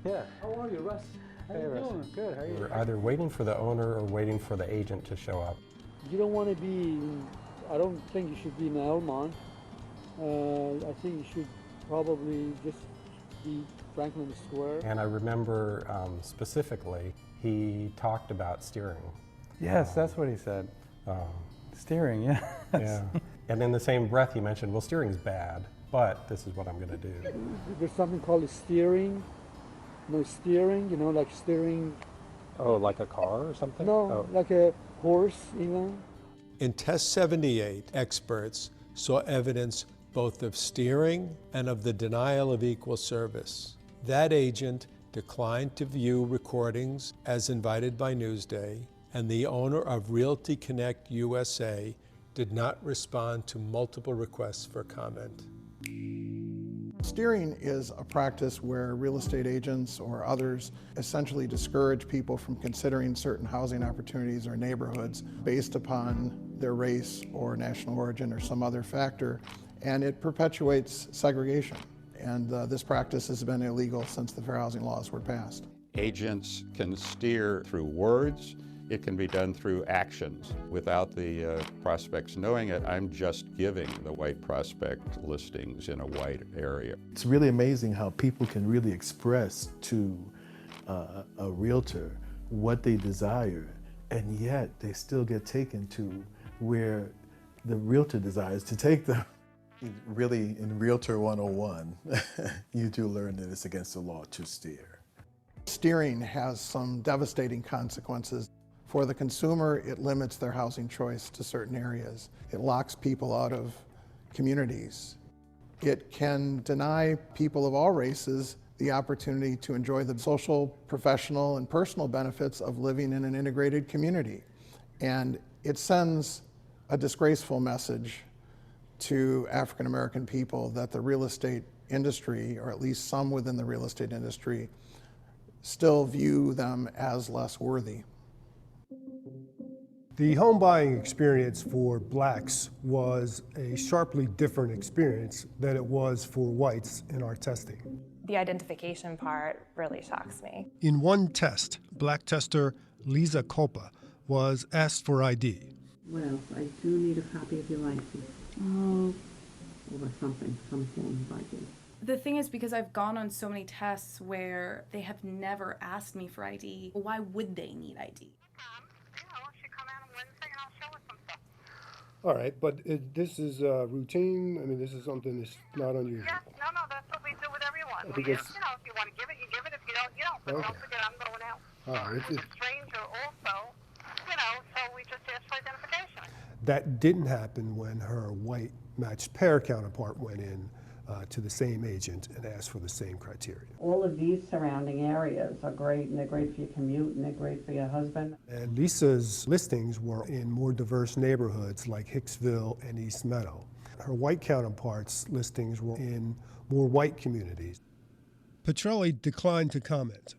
Yeah. How are you, Russ? Hey, Russ. Doing? Good. How are you? We're either waiting for the owner or waiting for the agent to show up. You don't want to be. I don't think you should be in Elmont. I think you should probably just be Franklin Square. And I remember specifically, he talked about steering. Yes, that's what he said. Steering, yeah. Yeah. And in the same breath, he mentioned, well, steering's bad, but this is what I'm going to do. There's something called steering. No steering, you know, like steering. Oh, like a car or something? No, like a horse, you know. In test 78, experts saw evidence both of steering and of the denial of equal service. That agent declined to view recordings as invited by Newsday, and the owner of Realty Connect USA did not respond to multiple requests for comment. Steering is a practice where real estate agents or others essentially discourage people from considering certain housing opportunities or neighborhoods based upon their race or national origin or some other factor, and it perpetuates segregation. And this practice has been illegal since the fair housing laws were passed. Agents can steer through words. It can be done through actions. Without the prospects knowing it, I'm just giving the white prospect listings in a white area. It's really amazing how people can really express to a realtor what they desire, and yet they still get taken to where the realtor desires to take them. Really, in Realtor 101, you do learn that it's against the law to steer. Steering has some devastating consequences. For the consumer, it limits their housing choice to certain areas. It locks people out of communities. It can deny people of all races the opportunity to enjoy the social, professional, and personal benefits of living in an integrated community. And it sends a disgraceful message to African American people that the real estate industry, or at least some within the real estate industry, still view them as less worthy. The home buying experience for blacks was a sharply different experience than it was for whites in our testing. The identification part really shocks me. In one test, black tester Lisa Copa was asked for ID. What else? I do need a copy of your license. Oh, or something, some form of ID. The thing is, because I've gone on so many tests where they have never asked me for ID, why would they need ID? All right, but this is routine. I mean, this is something that's not unusual. Yes, no, that's what we do with everyone. Because, if you want to give it, you give it. If you don't, you don't. But okay. Don't forget, I'm going out. It's a stranger also, so we just ask for identification. That didn't happen when her white matched pair counterpart went in to the same agent and ask for the same criteria. All of these surrounding areas are great, and they're great for your commute, and they're great for your husband. And Lisa's listings were in more diverse neighborhoods like Hicksville and East Meadow. Her white counterparts' listings were in more white communities. Petrelli declined to comment.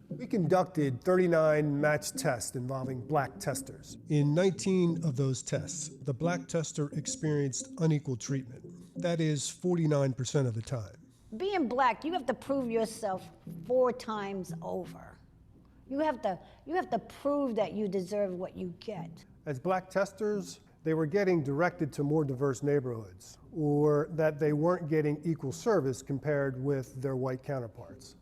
We conducted 39 match tests involving black testers. In 19 of those tests, the black tester experienced unequal treatment. That is 49% of the time. Being black, you have to prove yourself 4 times over. You have to prove that you deserve what you get. As black testers, they were getting directed to more diverse neighborhoods, or that they weren't getting equal service compared with their white counterparts.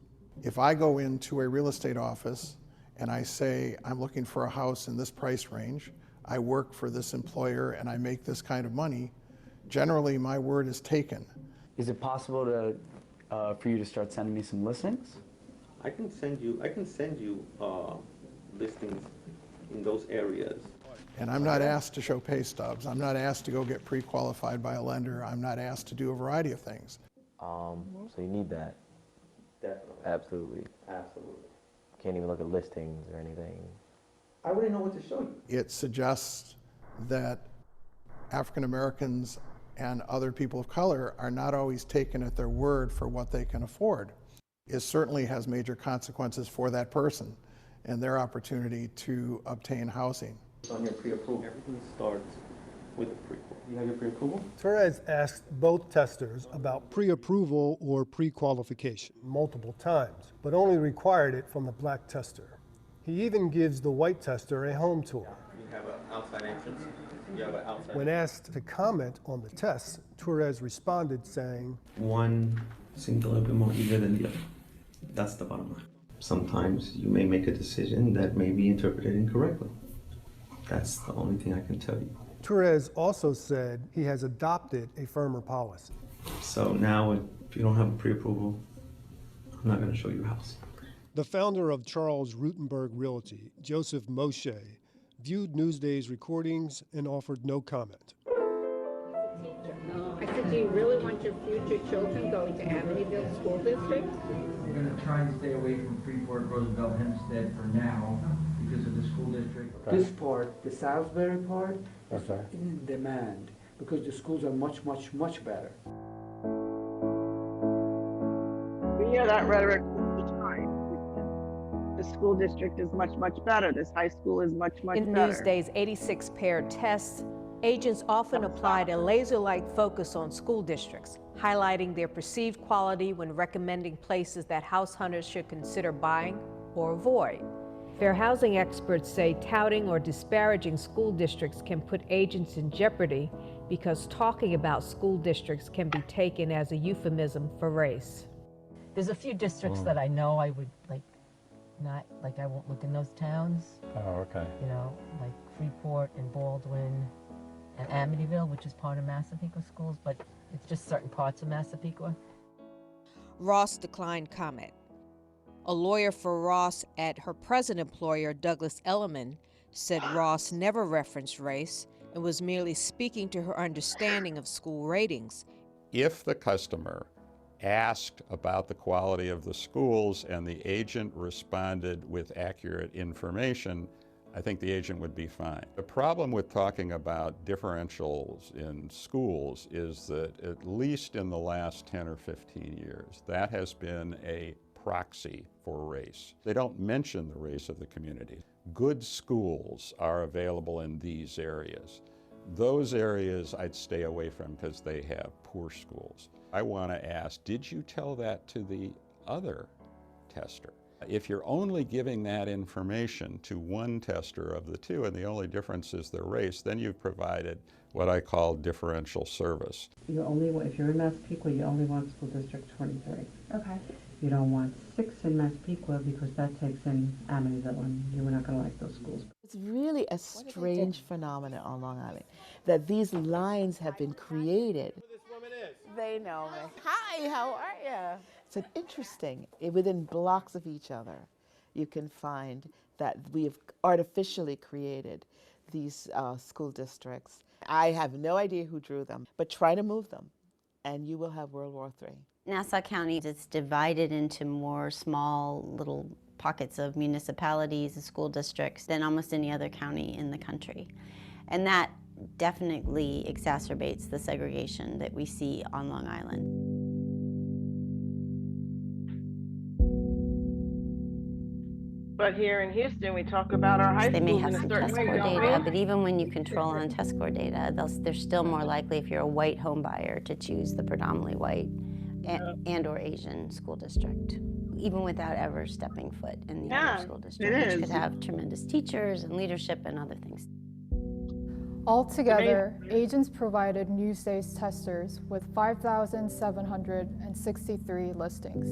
If I go into a real estate office and I say, I'm looking for a house in this price range, I work for this employer and I make this kind of money, generally my word is taken. Is it possible to, for you to start sending me some listings? I can send you listings in those areas. And I'm not asked to show pay stubs. I'm not asked to go get pre-qualified by a lender. I'm not asked to do a variety of things. So you need that. Definitely. Absolutely. Absolutely. Can't even look at listings or anything. I wouldn't know what to show you. It suggests that African Americans and other people of color are not always taken at their word for what they can afford. It certainly has major consequences for that person and their opportunity to obtain housing. On your pre-approval, everything starts with the pre-approval. You have your pre-approval? Torres asked both testers about pre-approval or pre-qualification multiple times, but only required it from the black tester. He even gives the white tester a home tour. You have an outside entrance. You have an outside. When asked to comment on the tests, Torres responded saying, One seems a little bit more eager than the other. That's the bottom line. Sometimes you may make a decision that may be interpreted incorrectly. That's the only thing I can tell you. Torres also said he has adopted a firmer policy. So now if you don't have a pre-approval, I'm not going to show you a house. The founder of Charles Rutenberg Realty, Joseph Moshe, viewed Newsday's recordings and offered no comment. I said, do you really want your future children going to Amityville School District? We're going to try and stay away from Freeport, Roosevelt, Hempstead for now because of the school district. Okay. This part, the Salisbury part, Okay. is in demand because the schools are much, much, much better. We hear that rhetoric all the time. The school district is much, much better. This high school is much, much In better. Newsday's 86 paired tests, agents often applied a laser-like focus on school districts, highlighting their perceived quality when recommending places that house hunters should consider buying or avoid. Fair housing experts say touting or disparaging school districts can put agents in jeopardy because talking about school districts can be taken as a euphemism for race. There's a few districts that I know I would I won't look in those towns. Oh, okay. You know, like Freeport and Baldwin and Amityville, which is part of Massapequa schools, but it's just certain parts of Massapequa. Ross declined comment. A lawyer for Ross at her present employer, Douglas Elliman, said Ross never referenced race and was merely speaking to her understanding of school ratings. If the customer asked about the quality of the schools and the agent responded with accurate information, I think the agent would be fine. The problem with talking about differentials in schools is that at least in the last 10 or 15 years, that has been a proxy for race. They don't mention the race of the community. Good schools are available in these areas. Those areas I'd stay away from because they have poor schools. I want to ask, did you tell that to the other tester? If you're only giving that information to one tester of the two and the only difference is their race, then you've provided what I call differential service. You only, if you're in Massapequa, you only want school district 23. Okay. You don't want 6 in Massapequa because that takes in Amityville, and you were not going to like those schools. It's really a strange phenomenon on Long Island that these lines have been created. They know me. Hi, how are you? It's interesting. Within blocks of each other, you can find that we have artificially created these school districts. I have no idea who drew them, but try to move them, and you will have World War III. Nassau County is divided into more small little pockets of municipalities and school districts than almost any other county in the country. And that definitely exacerbates the segregation that we see on Long Island. But here in Houston, we talk about our high They may schools have in a some certain test way, score don't data, we? but even when you control on test score data, they're still more likely, if you're a white home buyer, to choose the predominantly white and or Asian school district, even without ever stepping foot in the other school district, which could have tremendous teachers and leadership and other things. Altogether, agents provided Newsday's testers with 5,763 listings.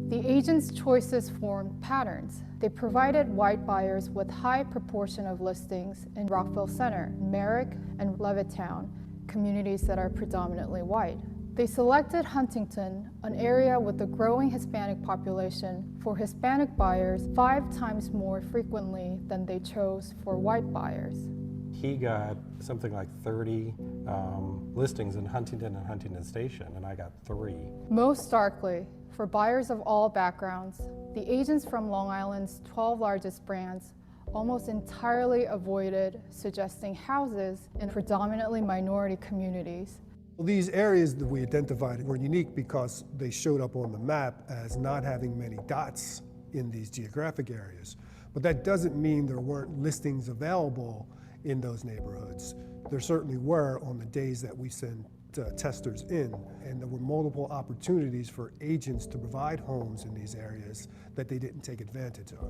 The agents' choices formed patterns. They provided white buyers with high proportion of listings in Rockville Center, Merrick, and Levittown, communities that are predominantly white. They selected Huntington, an area with a growing Hispanic population, for Hispanic buyers 5 times more frequently than they chose for white buyers. He got something like 30 listings in Huntington and Huntington Station, and I got 3. Most starkly, for buyers of all backgrounds, the agents from Long Island's 12 largest brands almost entirely avoided suggesting houses in predominantly minority communities. Well, these areas that we identified were unique because they showed up on the map as not having many dots in these geographic areas. But that doesn't mean there weren't listings available in those neighborhoods. There certainly were on the days that we sent testers in, and there were multiple opportunities for agents to provide homes in these areas that they didn't take advantage of.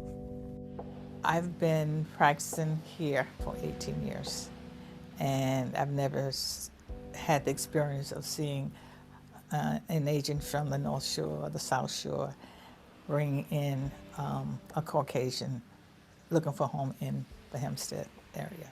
I've been practicing here for 18 years, and I've never had the experience of seeing an agent from the North Shore or the South Shore bring in a Caucasian looking for a home in the Hempstead area.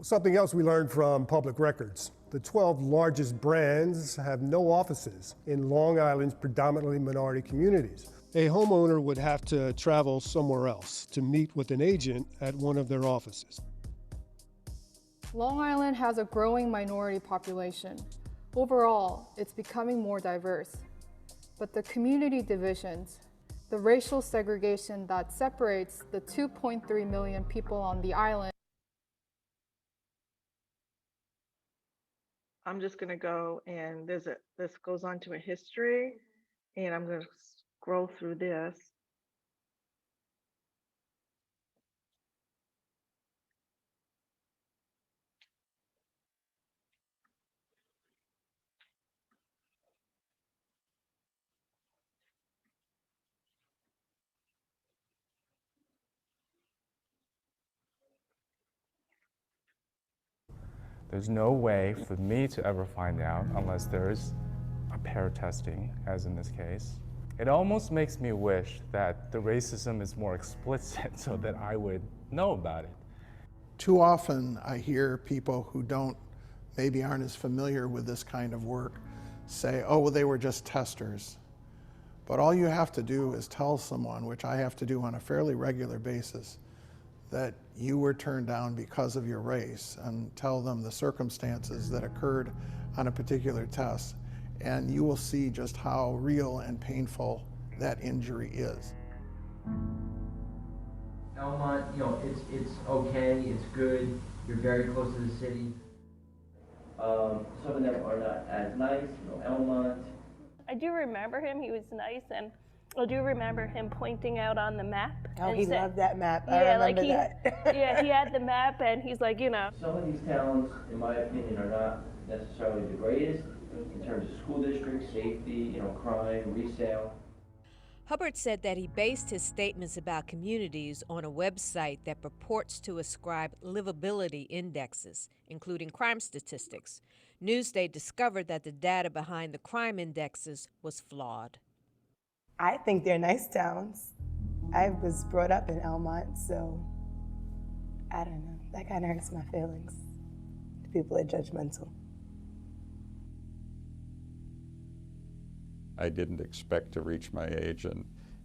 Something else we learned from public records. The 12 largest brands have no offices in Long Island's predominantly minority communities. A homeowner would have to travel somewhere else to meet with an agent at one of their offices. Long Island has a growing minority population. Overall, it's becoming more diverse. But the community divisions, the racial segregation that separates the 2.3 million people on the island. I'm just going to go and this goes on to a history, and I'm going to scroll through this. There's no way for me to ever find out unless there's a pair testing, as in this case. It almost makes me wish that the racism is more explicit so that I would know about it. Too often I hear people who maybe aren't as familiar with this kind of work say, oh, well, they were just testers. But all you have to do is tell someone, which I have to do on a fairly regular basis, that you were turned down because of your race, and tell them the circumstances that occurred on a particular test, and you will see just how real and painful that injury is. Elmont, it's okay, it's good, you're very close to the city. Some of them are not as nice, Elmont. I do remember him, he was nice, and I do remember him pointing out on the map. Oh, he loved that map. Yeah, I remember like that. yeah, he had the map, and he's like, Some of these towns, in my opinion, are not necessarily the greatest in terms of school districts, safety, crime, resale. Hubbard said that he based his statements about communities on a website that purports to ascribe livability indexes, including crime statistics. Newsday discovered that the data behind the crime indexes was flawed. I think they're nice towns. I was brought up in Elmont, so I don't know. That kind of hurts my feelings. People are judgmental. I didn't expect to reach my age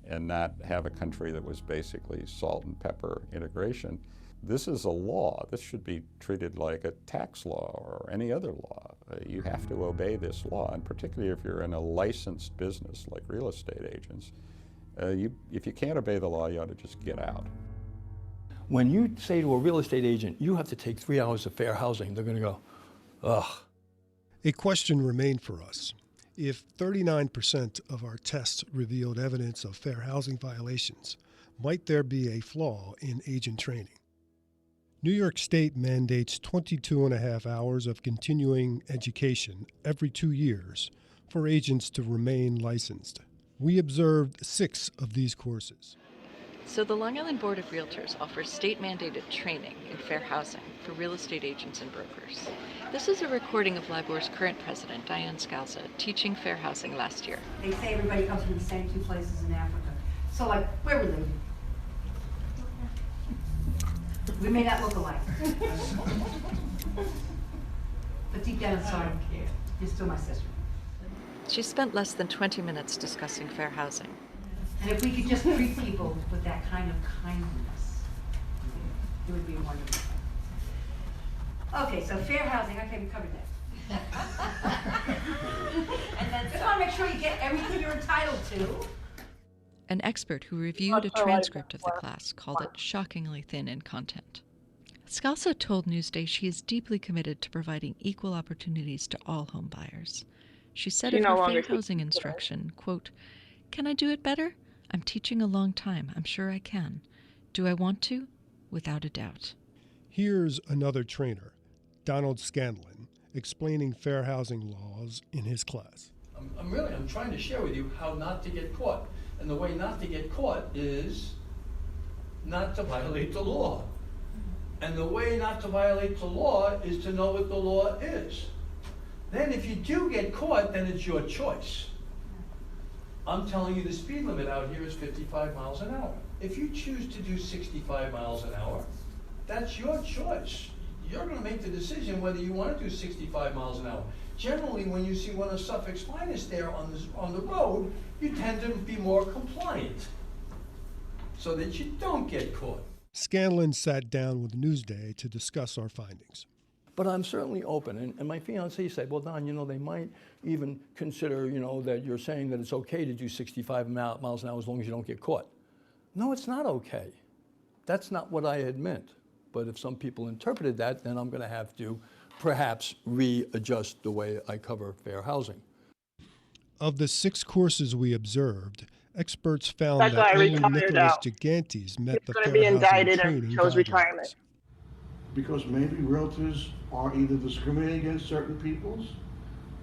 and not have a country that was basically salt and pepper integration. This is a law. This should be treated like a tax law or any other law. You have to obey this law, and particularly if you're in a licensed business like real estate agents, if you can't obey the law, you ought to just get out. When you say to a real estate agent, you have to take 3 hours of fair housing, they're going to go, ugh. A question remained for us. If 39% of our tests revealed evidence of fair housing violations, might there be a flaw in agent training? New York State mandates 22.5 hours of continuing education every 2 years for agents to remain licensed. We observed 6 of these courses. So the Long Island Board of Realtors offers state-mandated training in fair housing for real estate agents and brokers. This is a recording of LIBOR's current president, Diane Scalzo, teaching fair housing last year. They say everybody comes from the same 2 places in Africa. So, like, we're related. We may not look alike. But deep down inside, you're still my sister. She spent less than 20 minutes discussing fair housing. And if we could just treat people with that kind of kindness, it would be wonderful. Okay, so fair housing, okay, we covered that. And then just want to make sure you get everything you're entitled to. An expert who reviewed a transcript of the class called it shockingly thin in content. Scalzo told Newsday she is deeply committed to providing equal opportunities to all home buyers. She said of her fair housing instruction, quote, "Can I do it better? I'm teaching a long time. I'm sure I can. Do I want to? Without a doubt." Here's another trainer, Donald Scanlon, explaining fair housing laws in his class. I'm trying to share with you how not to get caught. And the way not to get caught is not to violate the law. And the way not to violate the law is to know what the law is. Then if you do get caught, then it's your choice. I'm telling you the speed limit out here is 55 miles an hour. If you choose to do 65 miles an hour, that's your choice. You're going to make the decision whether you want to do 65 miles an hour. Generally, when you see one of Suffolk's finest there on the road, you tend to be more compliant so that you don't get caught. Scanlon sat down with Newsday to discuss our findings. But I'm certainly open, and my fiancée said, well, Don, they might even consider, that you're saying that it's okay to do 65 miles an hour as long as you don't get caught. No, it's not okay. That's not what I had meant. But if some people interpreted that, then I'm going to have to perhaps readjust the way I cover fair housing. Of the 6 courses we observed, experts found that only Nicholas Gigantes met the fair housing training guidelines. Because maybe realtors are either discriminating against certain peoples,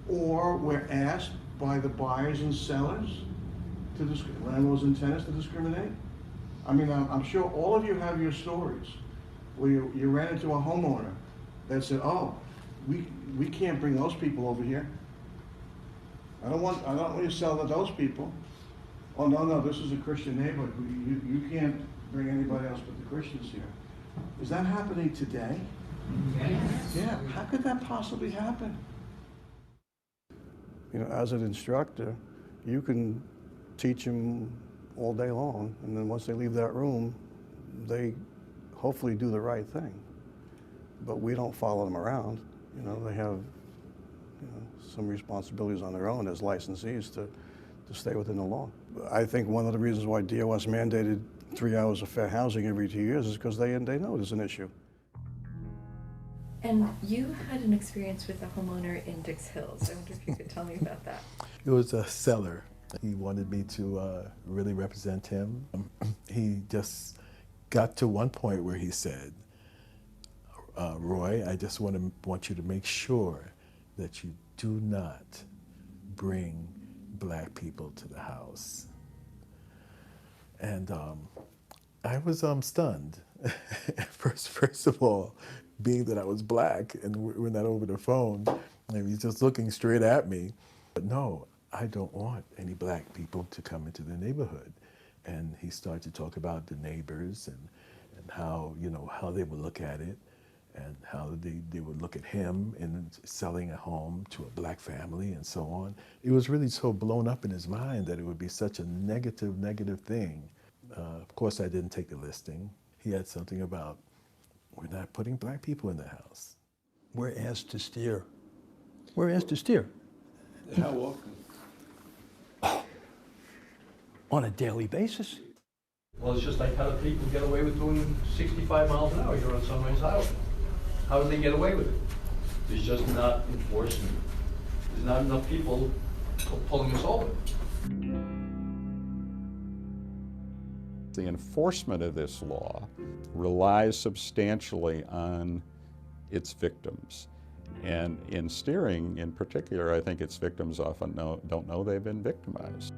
or we're asked by the buyers and sellers, landlords and tenants, to discriminate. I mean, I'm sure all of you have your stories where you ran into a homeowner that said, oh, we can't bring those people over here. I don't want you to sell to those people. Oh, no, this is a Christian neighborhood. You can't bring anybody else but the Christians here. Is that happening today? Yes. Yeah, how could that possibly happen? As an instructor, you can teach them all day long, and then once they leave that room, they hopefully do the right thing. But we don't follow them around. They have some responsibilities on their own as licensees to stay within the law. I think one of the reasons why DOS mandated 3 hours of fair housing every 2 years is because they know there's an issue. And you had an experience with a homeowner in Dix Hills. I wonder if you could tell me about that. It was a seller. He wanted me to really represent him. He just got to one point where he said, Roy, I just want you to make sure that you do not bring black people to the house. And I was stunned. First of all, being that I was black and we're not over the phone, and he's just looking straight at me. But no, I don't want any black people to come into the neighborhood. And he started to talk about the neighbors and how, how they would look at it. and how they would look at him in selling a home to a black family and so on. It was really so blown up in his mind that it would be such a negative thing. Of course, I didn't take the listing. He had something about, we're not putting black people in the house. We're asked to steer. We're asked to steer. How often? On a daily basis. Well, it's just like how do people get away with doing 65 miles an hour here on Sunrise Highway? How do they get away with it? There's just not enforcement. There's not enough people pulling us over. The enforcement of this law relies substantially on its victims. And in steering in particular, I think its victims often don't know they've been victimized.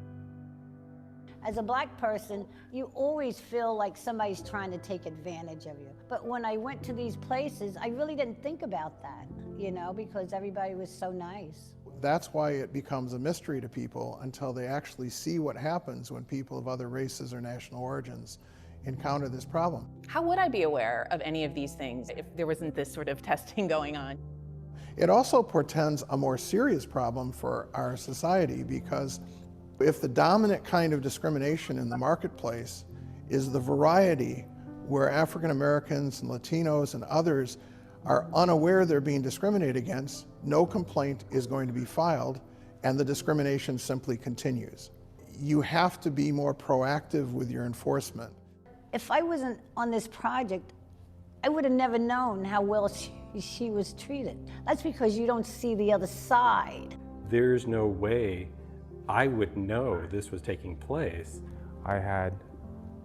As a black person, you always feel like somebody's trying to take advantage of you. But when I went to these places, I really didn't think about that, you know, because everybody was so nice. That's why it becomes a mystery to people until they actually see what happens when people of other races or national origins encounter this problem. How would I be aware of any of these things if there wasn't this sort of testing going on? It also portends a more serious problem for our society, because if the dominant kind of discrimination in the marketplace is the variety where African Americans and Latinos and others are unaware they're being discriminated against, no complaint is going to be filed and the discrimination simply continues. You have to be more proactive with your enforcement. If I wasn't on this project, I would have never known how well she was treated. That's because you don't see the other side. There's no way I would know this was taking place. I had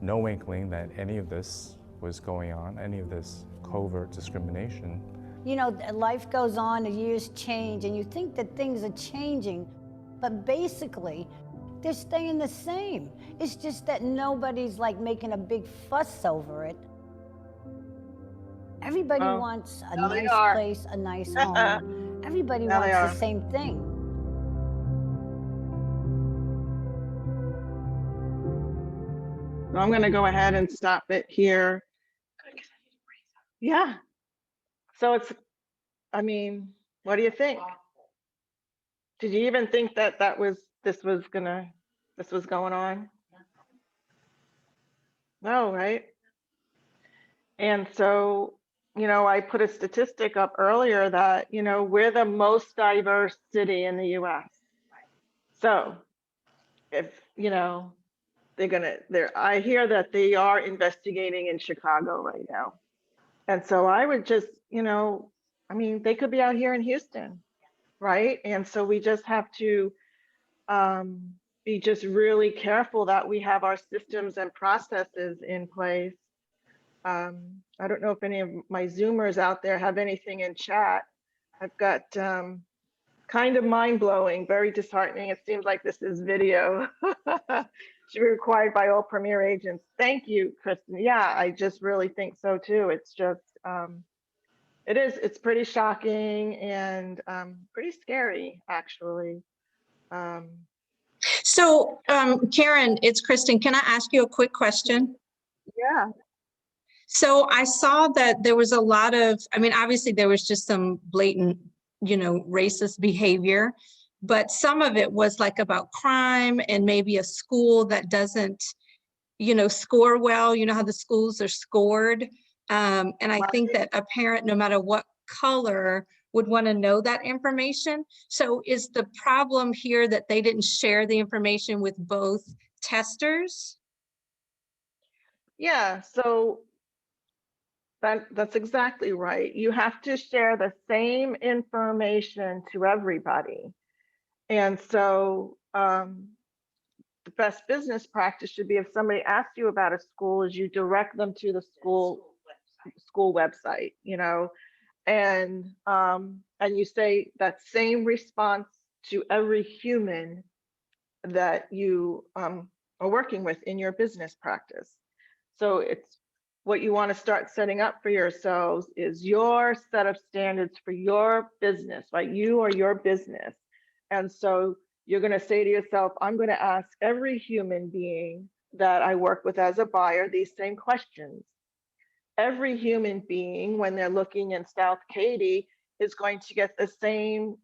no inkling that any of this was going on, any of this covert discrimination. You know, life goes on, the years change, and you think that things are changing, but basically, they're staying the same. It's just that nobody's like making a big fuss over it. Everybody wants a nice place, a nice home. Everybody wants the same thing. So I'm going to go ahead and stop it here. Yeah. So it's, I mean, what do you think? Did you even think that this was going on? No, right? And so, you know, I put a statistic up earlier that, you know, we're the most diverse city in the US. So if, you know, I hear that they are investigating in Chicago right now. And so I would just, you know, I mean, they could be out here in Houston, right? And so we just have to be just really careful that we have our systems and processes in place. I don't know if any of my Zoomers out there have anything in chat. I've got kind of mind-blowing, very disheartening. It seems like this is video. Should be required by all Premier agents. Thank you, Kristen. Yeah, I just really think so too. It's just, it's pretty shocking and pretty scary, actually. So, Karen, it's Kristen. Can I ask you a quick question? Yeah. So I saw that there was a lot of, I mean, obviously there was just some blatant, you know, racist behavior, but some of it was like about crime and maybe a school that doesn't, you know, score well. You know how the schools are scored. And I think that a parent, no matter what color, would want to know that information. So is the problem here that they didn't share the information with both testers? Yeah, so that's exactly right. You have to share the same information to everybody. And so the best business practice should be, if somebody asks you about a school, is you direct them to the school website, you know, and you say that same response to every human that you are working with in your business practice. So it's what you want to start setting up for yourselves is your set of standards for your business, right? You are your business. And so you're going to say to yourself, I'm going to ask every human being that I work with as a buyer these same questions. every human being, when they're looking in South Katy, is going to get the same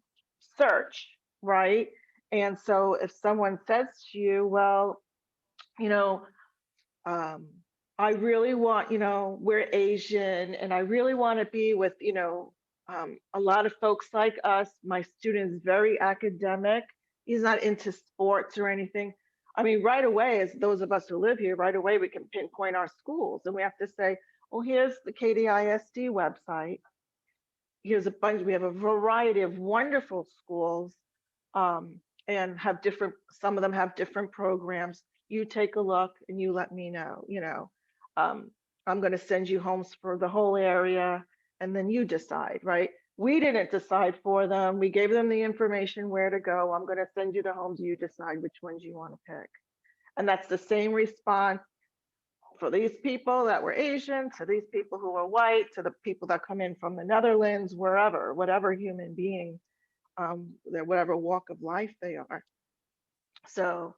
search, right? And so if someone says to you, well, you know, I really want, we're Asian and I really want to be with, a lot of folks like us. My student is very academic. He's not into sports or anything. I mean, right away, as those of us who live here, right away, we can pinpoint our schools and we have to say, well, here's the KDISD website. Here's a bunch, we have a variety of wonderful schools and have different, some of them have different programs. You take a look and you let me know, I'm going to send you homes for the whole area and then you decide, right? We didn't decide for them. We gave them the information where to go. I'm going to send you the homes. You decide which ones you want to pick. And that's the same response for these people that were Asian, to these people who are white, to the people that come in from the Netherlands, wherever, whatever human being, whatever walk of life they are. So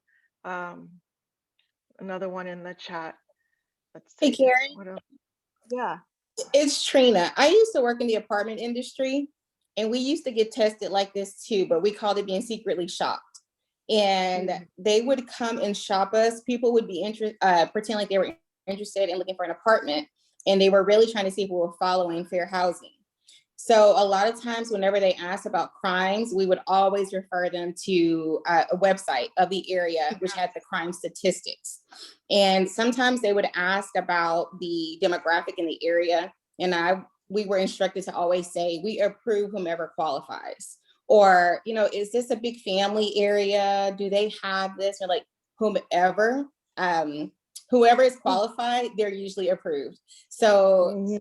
another one in the chat. Let's see. Hey, Karen. What else? Yeah. It's Trina. I used to work in the apartment industry, and we used to get tested like this too, but we called it being secretly shopped. And they would come and shop us. People would be pretend like they were interested in looking for an apartment, and they were really trying to see if we were following fair housing. So a lot of times whenever they asked about crimes, we would always refer them to a website of the area, which had the crime statistics. And sometimes they would ask about the demographic in the area. And we were instructed to always say, we approve whomever qualifies. Or, is this a big family area? Do they have this? Or like whomever, whoever is qualified, they're usually approved. So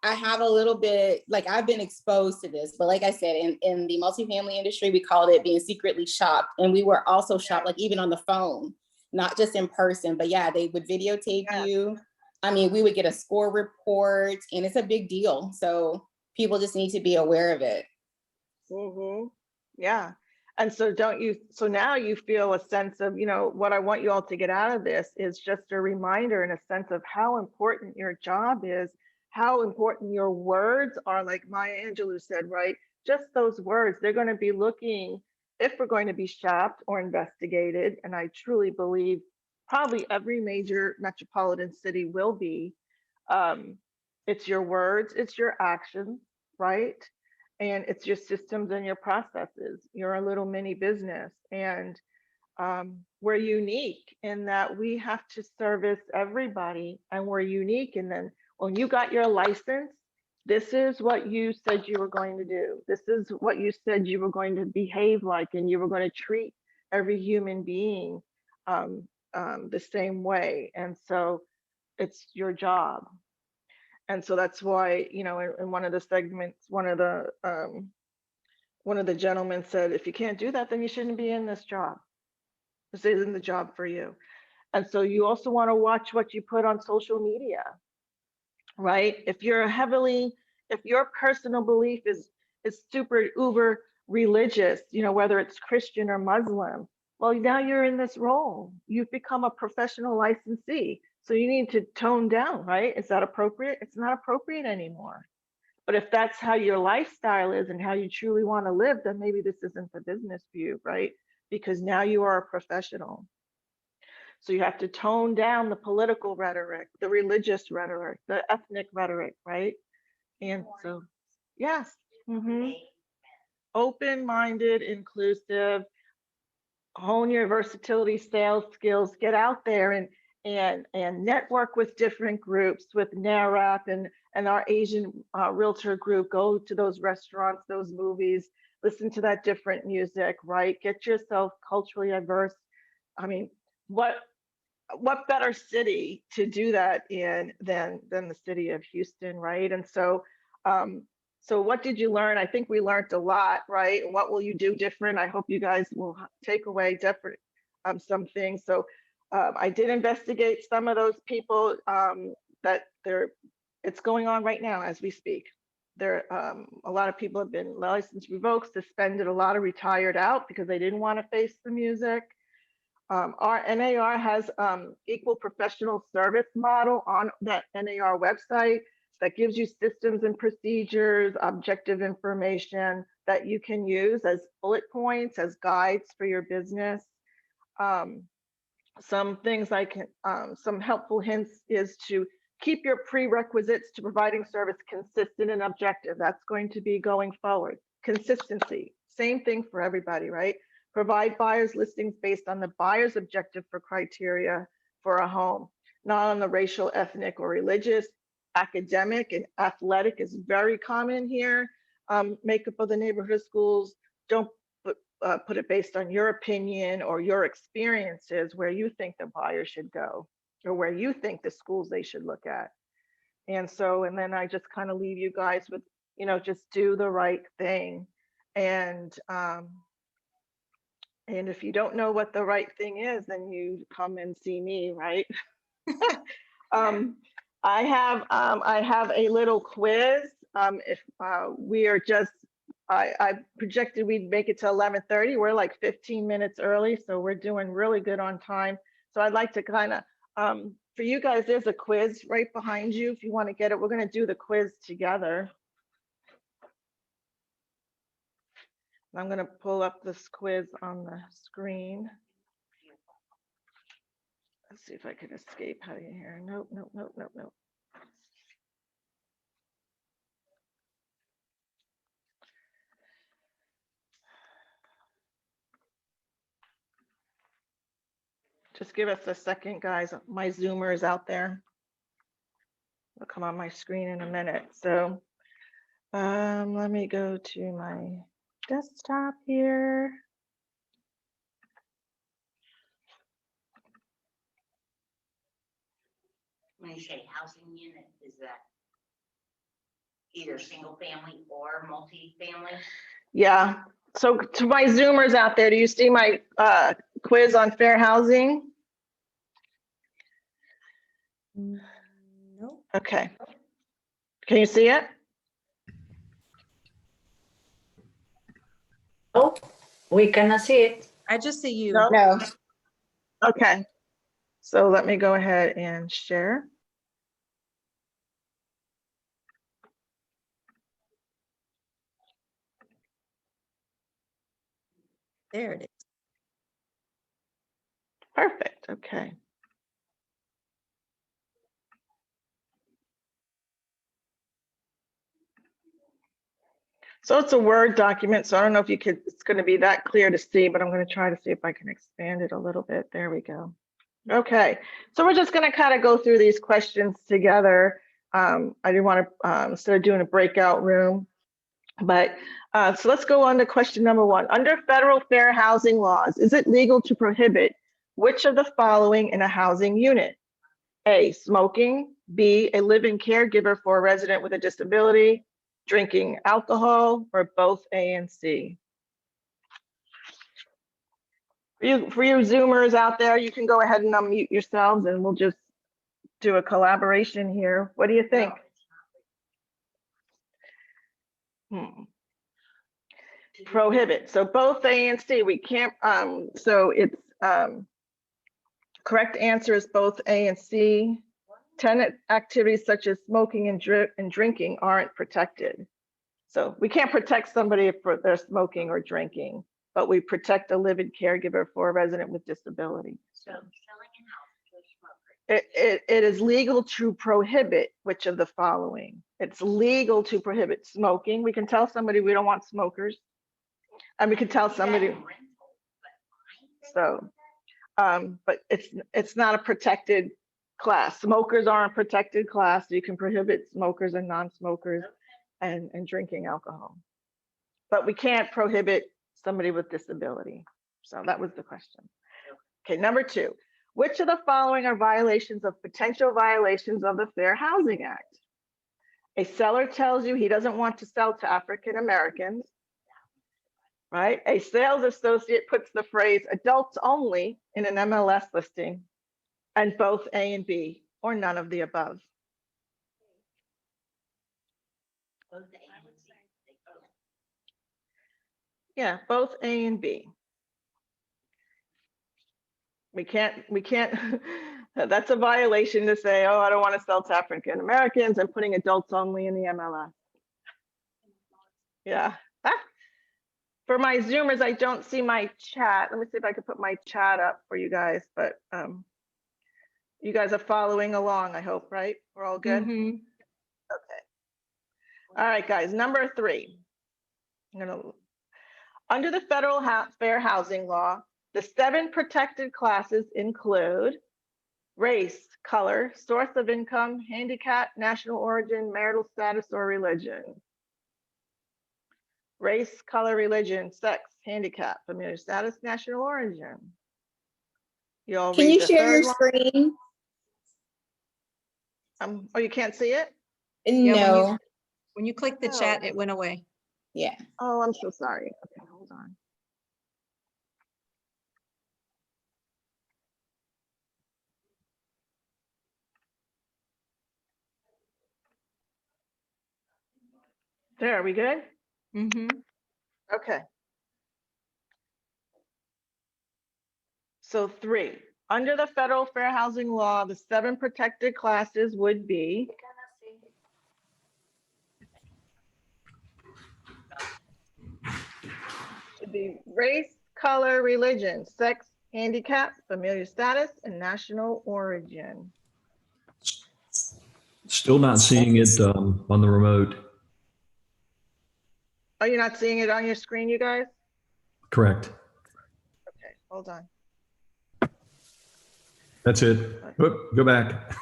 I have a little bit, like I've been exposed to this, but like I said, in the multifamily industry, we called it being secretly shopped. And we were also shopped, like even on the phone, not just in person, but yeah, they would videotape you. I mean, we would get a score report and it's a big deal. So people just need to be aware of it. Yeah. And so so now you feel a sense of, what I want you all to get out of this is just a reminder and a sense of how important your job is, how important your words are. Like Maya Angelou said, right? Just those words, they're going to be looking, if we're going to be shopped or investigated, and I truly believe probably every major metropolitan city will be, it's your words, it's your actions, right? And it's your systems and your processes. You're a little mini business. And we're unique in that we have to service everybody, and we're unique. And then when you got your license, this is what you said you were going to do. This is what you said you were going to behave like, and you were going to treat every human being the same way. And so it's your job. And so that's why, in one of the segments, one of the gentlemen said, if you can't do that, then you shouldn't be in this job. This isn't the job for you. And so you also want to watch what you put on social media, right? If your personal belief is super uber religious, whether it's Christian or Muslim, well, now you're in this role. You've become a professional licensee. So you need to tone down, right? Is that appropriate? It's not appropriate anymore. But if that's how your lifestyle is and how you truly want to live, then maybe this isn't the business for you, right? Because now you are a professional. So you have to tone down the political rhetoric, the religious rhetoric, the ethnic rhetoric, right? And so, yes. Open-minded, inclusive, hone your versatility, sales skills, get out there and network with different groups, with NARAP and our Asian realtor group. Go to those restaurants, those movies, listen to that different music, right? Get yourself culturally diverse. I mean, what better city to do that in than the city of Houston, right? And so, so what did you learn? I think we learned a lot, right? What will you do different? I hope you guys will take away different some things. So I did investigate some of those people that it's going on right now as we speak. There, a lot of people have been license revoked, suspended, a lot of retired out because they didn't want to face the music. Our NAR has equal professional service model on that NAR website that gives you systems and procedures, objective information that you can use as bullet points, as guides for your business. Some things I can, some helpful hints is to keep your prerequisites to providing service consistent and objective. That's going to be going forward. Consistency, same thing for everybody, right? Provide buyers listings based on the buyer's objective for criteria for a home, not on the racial, ethnic, or religious. Academic and athletic is very common here. Makeup of the neighborhood schools, don't put it based on your opinion or your experiences where you think the buyer should go or where you think the schools they should look at. And so, and then I just kind of leave you guys with, you know, just do the right thing. And if you don't know what the right thing is, then you come and see me, right? I have a little quiz. If we are just, I projected we'd make it to 11:30. We're like 15 minutes early, so we're doing really good on time. So I'd like to kind of, for you guys, there's a quiz right behind you if you want to get it. We're going to do the quiz together. I'm going to pull up this quiz on the screen. Let's see if I can escape out of here. Nope, nope, nope, nope, nope. Just give us a second, guys. My Zoomer is out there. It'll come on my screen in a minute. So let me go to my desktop here. When you say housing unit, is that either single family or multi-family? Yeah. So to my Zoomers out there, do you see my quiz on fair housing? No. Okay. Can you see it? Oh, we cannot see it. I just see you. No. Okay. So let me go ahead and share. There it is. Perfect. Okay. So it's a Word document, so I don't know if you could, it's going to be that clear to see, but I'm going to try to see if I can expand it a little bit. There we go. Okay, so we're just going to kind of go through these questions together. I didn't want to, instead of doing a breakout room, but so let's go on to question number 1. Under federal fair housing laws, is it legal to prohibit which of the following in a housing unit? A, smoking. B, a live-in caregiver for a resident with a disability. Drinking alcohol, or both A and C? For you Zoomers out there, you can go ahead and unmute yourselves and we'll just do a collaboration here. What do you think? Prohibit. So both A and C, we can't, so it's, correct answer is both A and C. Tenant activities such as smoking and drinking aren't protected. So we can't protect somebody for their smoking or drinking, but we protect a live-in caregiver for a resident with disability. So selling a house to a smoker. It is legal to prohibit which of the following? It's legal to prohibit smoking. We can tell somebody we don't want smokers. And we can tell somebody. So, but it's not a protected class. Smokers aren't a protected class. You can prohibit smokers and non-smokers and drinking alcohol. But we can't prohibit somebody with disability. So that was the question. Okay, number 2. Which of the following are violations of potential violations of the Fair Housing Act? A seller tells you he doesn't want to sell to African Americans, right? A sales associate puts the phrase adults only in an MLS listing, and both A and B, or none of the above. Both A and C. Yeah, both A and B. We can't, that's a violation to say, oh, I don't want to sell to African Americans. I'm putting adults only in the MLS. Yeah. For my Zoomers, I don't see my chat. Let me see if I can put my chat up for you guys, but you guys are following along, I hope, right? We're all good? Mhm. Okay. All right, guys, number 3. Under the federal fair housing law, the 7 protected classes include race, color, source of income, handicap, national origin, marital status, or religion. Race, color, religion, sex, handicap, familial status, national origin. You all Can read you the share your third screen? Oh, you can't see it? Yeah, No. when you click the chat, it went away. Yeah. Oh, I'm so sorry. Okay, hold on. There, are we good? Mm-hmm. Okay. So 3, under the federal fair housing law, the 7 protected classes would be race, color, religion, sex, handicap, familial status, and national origin. Still not seeing it on the remote. Oh, you're not seeing it on your screen, you guys? Correct. Okay, hold on. That's it. Oop, go back.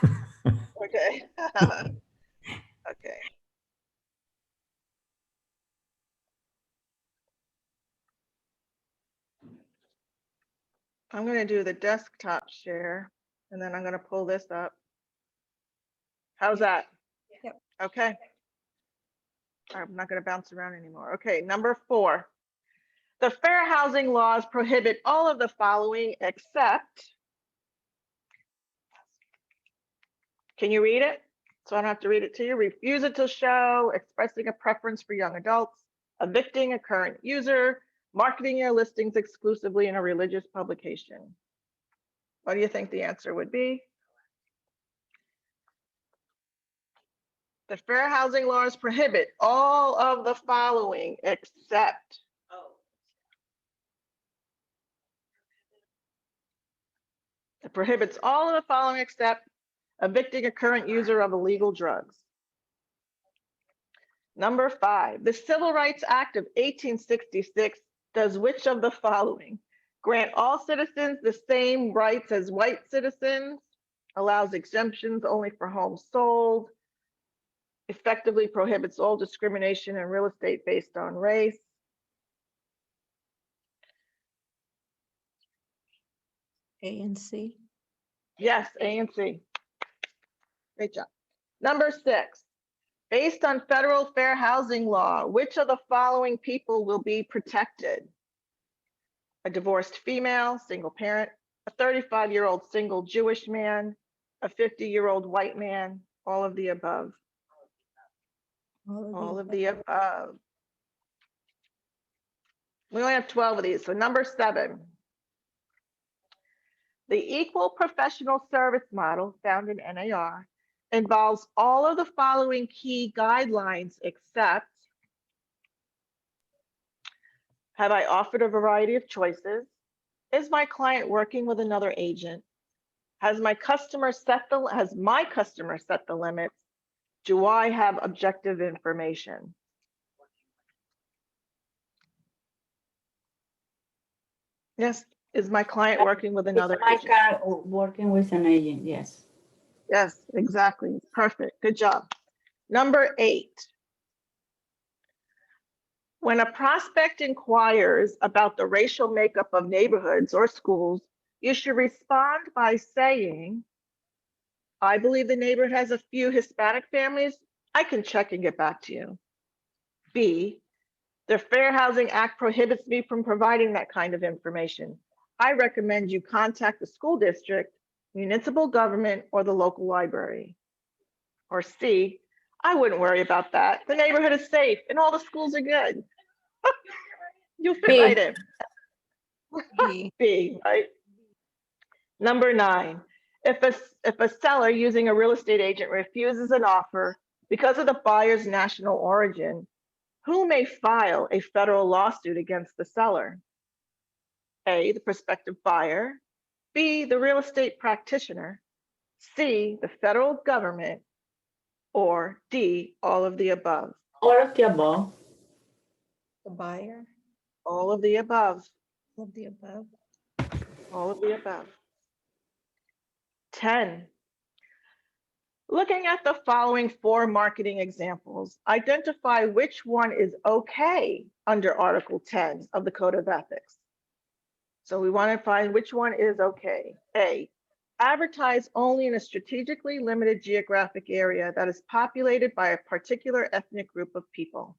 Okay. Okay. I'm going to do the desktop share, and then I'm going to pull this up. How's that? Yep. Okay. I'm not going to bounce around anymore. Okay, number 4. The fair housing laws prohibit all of the following except, can you read it? So I don't have to read it to you. Refusal to show, expressing a preference for young adults, evicting a current user, marketing your listings exclusively in a religious publication. What do you think the answer would be? The fair housing laws prohibit all of the following except. It prohibits all of the following except evicting a current user of illegal drugs. Number 5, the Civil Rights Act of 1866 does which of the following? Grant all citizens the same rights as white citizens, allows exemptions only for homes sold, effectively prohibits all discrimination in real estate based on race. A and C. Yes, A and C. Great job. Number 6, based on federal fair housing law, which of the following people will be protected? A divorced female, single parent, a 35-year-old single Jewish man, a 50-year-old white man, all of the above. All of the above. We only have 12 of these. So number 7, the equal professional service model found in NAR involves all of the following key guidelines except, have I offered a variety of choices? Is my client working with another agent? Has my customer set the limits? Do I have objective information? Yes. Is my client working with another agent? Working with an agent, yes. Yes, exactly. Perfect. Good job. Number 8. When a prospect inquires about the racial makeup of neighborhoods or schools, you should respond by saying, I believe the neighborhood has a few Hispanic families. I can check and get back to you. B, the Fair Housing Act prohibits me from providing that kind of information. I recommend you contact the school district, municipal government, or the local library. Or C, I wouldn't worry about that. The neighborhood is safe and all the schools are good. You'll fit right in. B, right? Number 9, if a seller using a real estate agent refuses an offer because of the buyer's national origin, who may file a federal lawsuit against the seller? A, the prospective buyer, B, the real estate practitioner, C, the federal government, or D, all of the above? All of the above. The buyer. All of the above. All of the above. All of the above. 10. Looking at the following 4 marketing examples, identify which one is okay under Article 10 of the Code of Ethics. So we want to find which one is okay. A, advertise only in a strategically limited geographic area that is populated by a particular ethnic group of people.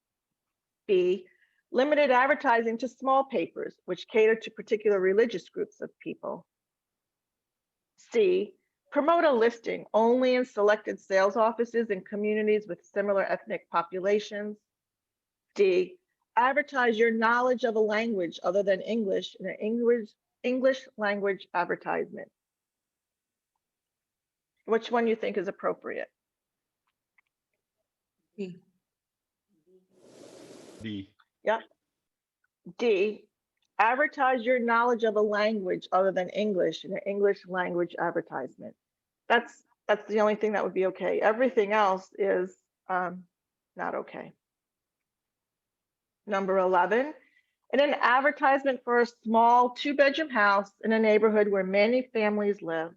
B, limited advertising to small papers, which cater to particular religious groups of people. C, promote a listing only in selected sales offices in communities with similar ethnic populations. D, advertise your knowledge of a language other than English in an English language advertisement. Which one you think is appropriate? B. D. Yep. D, advertise your knowledge of a language other than English in an English language advertisement. That's the only thing that would be okay. Everything else is not okay. Number 11, in an advertisement for a small 2-bedroom house in a neighborhood where many families live,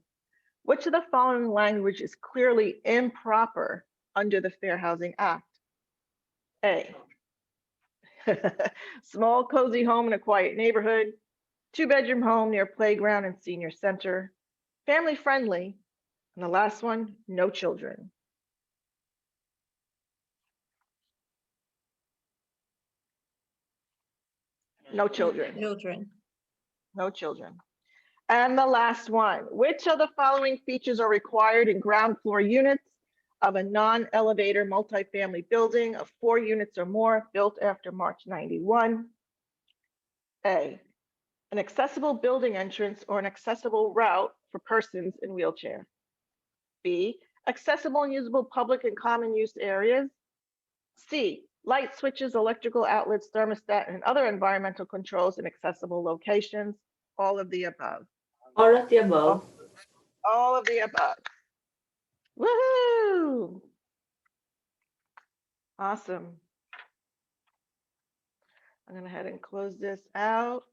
which of the following language is clearly improper under the Fair Housing Act? A, small cozy home in a quiet neighborhood, 2-bedroom home near playground and senior center, family friendly, and the last one, no children. No children. Children. No children. And the last one, which of the following features are required in ground floor units of a non-elevator multifamily building of 4 units or more built after March 91? A, an accessible building entrance or an accessible route for persons in wheelchair. B, accessible and usable public and common use areas. C, light switches, electrical outlets, thermostat, and other environmental controls in accessible locations. All of the above. All of the above. All of the above. Woohoo! Awesome. I'm going to head and close this out.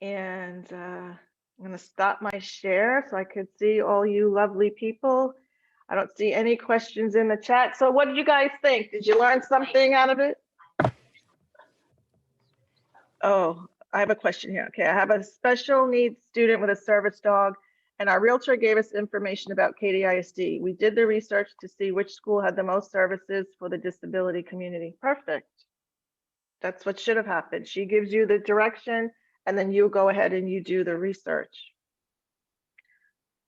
And I'm going to stop my share so I could see all you lovely people. I don't see any questions in the chat. So what did you guys think? Did you learn something out of it? Oh, I have a question here. Okay, I have a special needs student with a service dog, and our realtor gave us information about KDISD. We did the research to see which school had the most services for the disability community. Perfect. That's what should have happened. She gives you the direction, and then you go ahead and you do the research.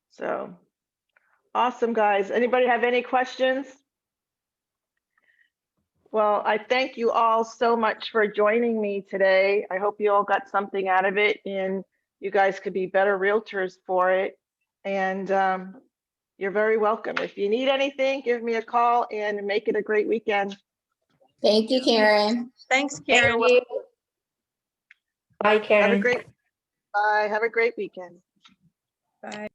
So awesome, guys. Anybody have any questions? Well, I thank you all so much for joining me today. I hope you all got something out of it and you guys could be better realtors for it. And you're very welcome. If you need anything, give me a call and make it a great weekend. Thank you, Karen. Thanks, Karen. Thank you. Bye, Karen. Have a great weekend. Bye.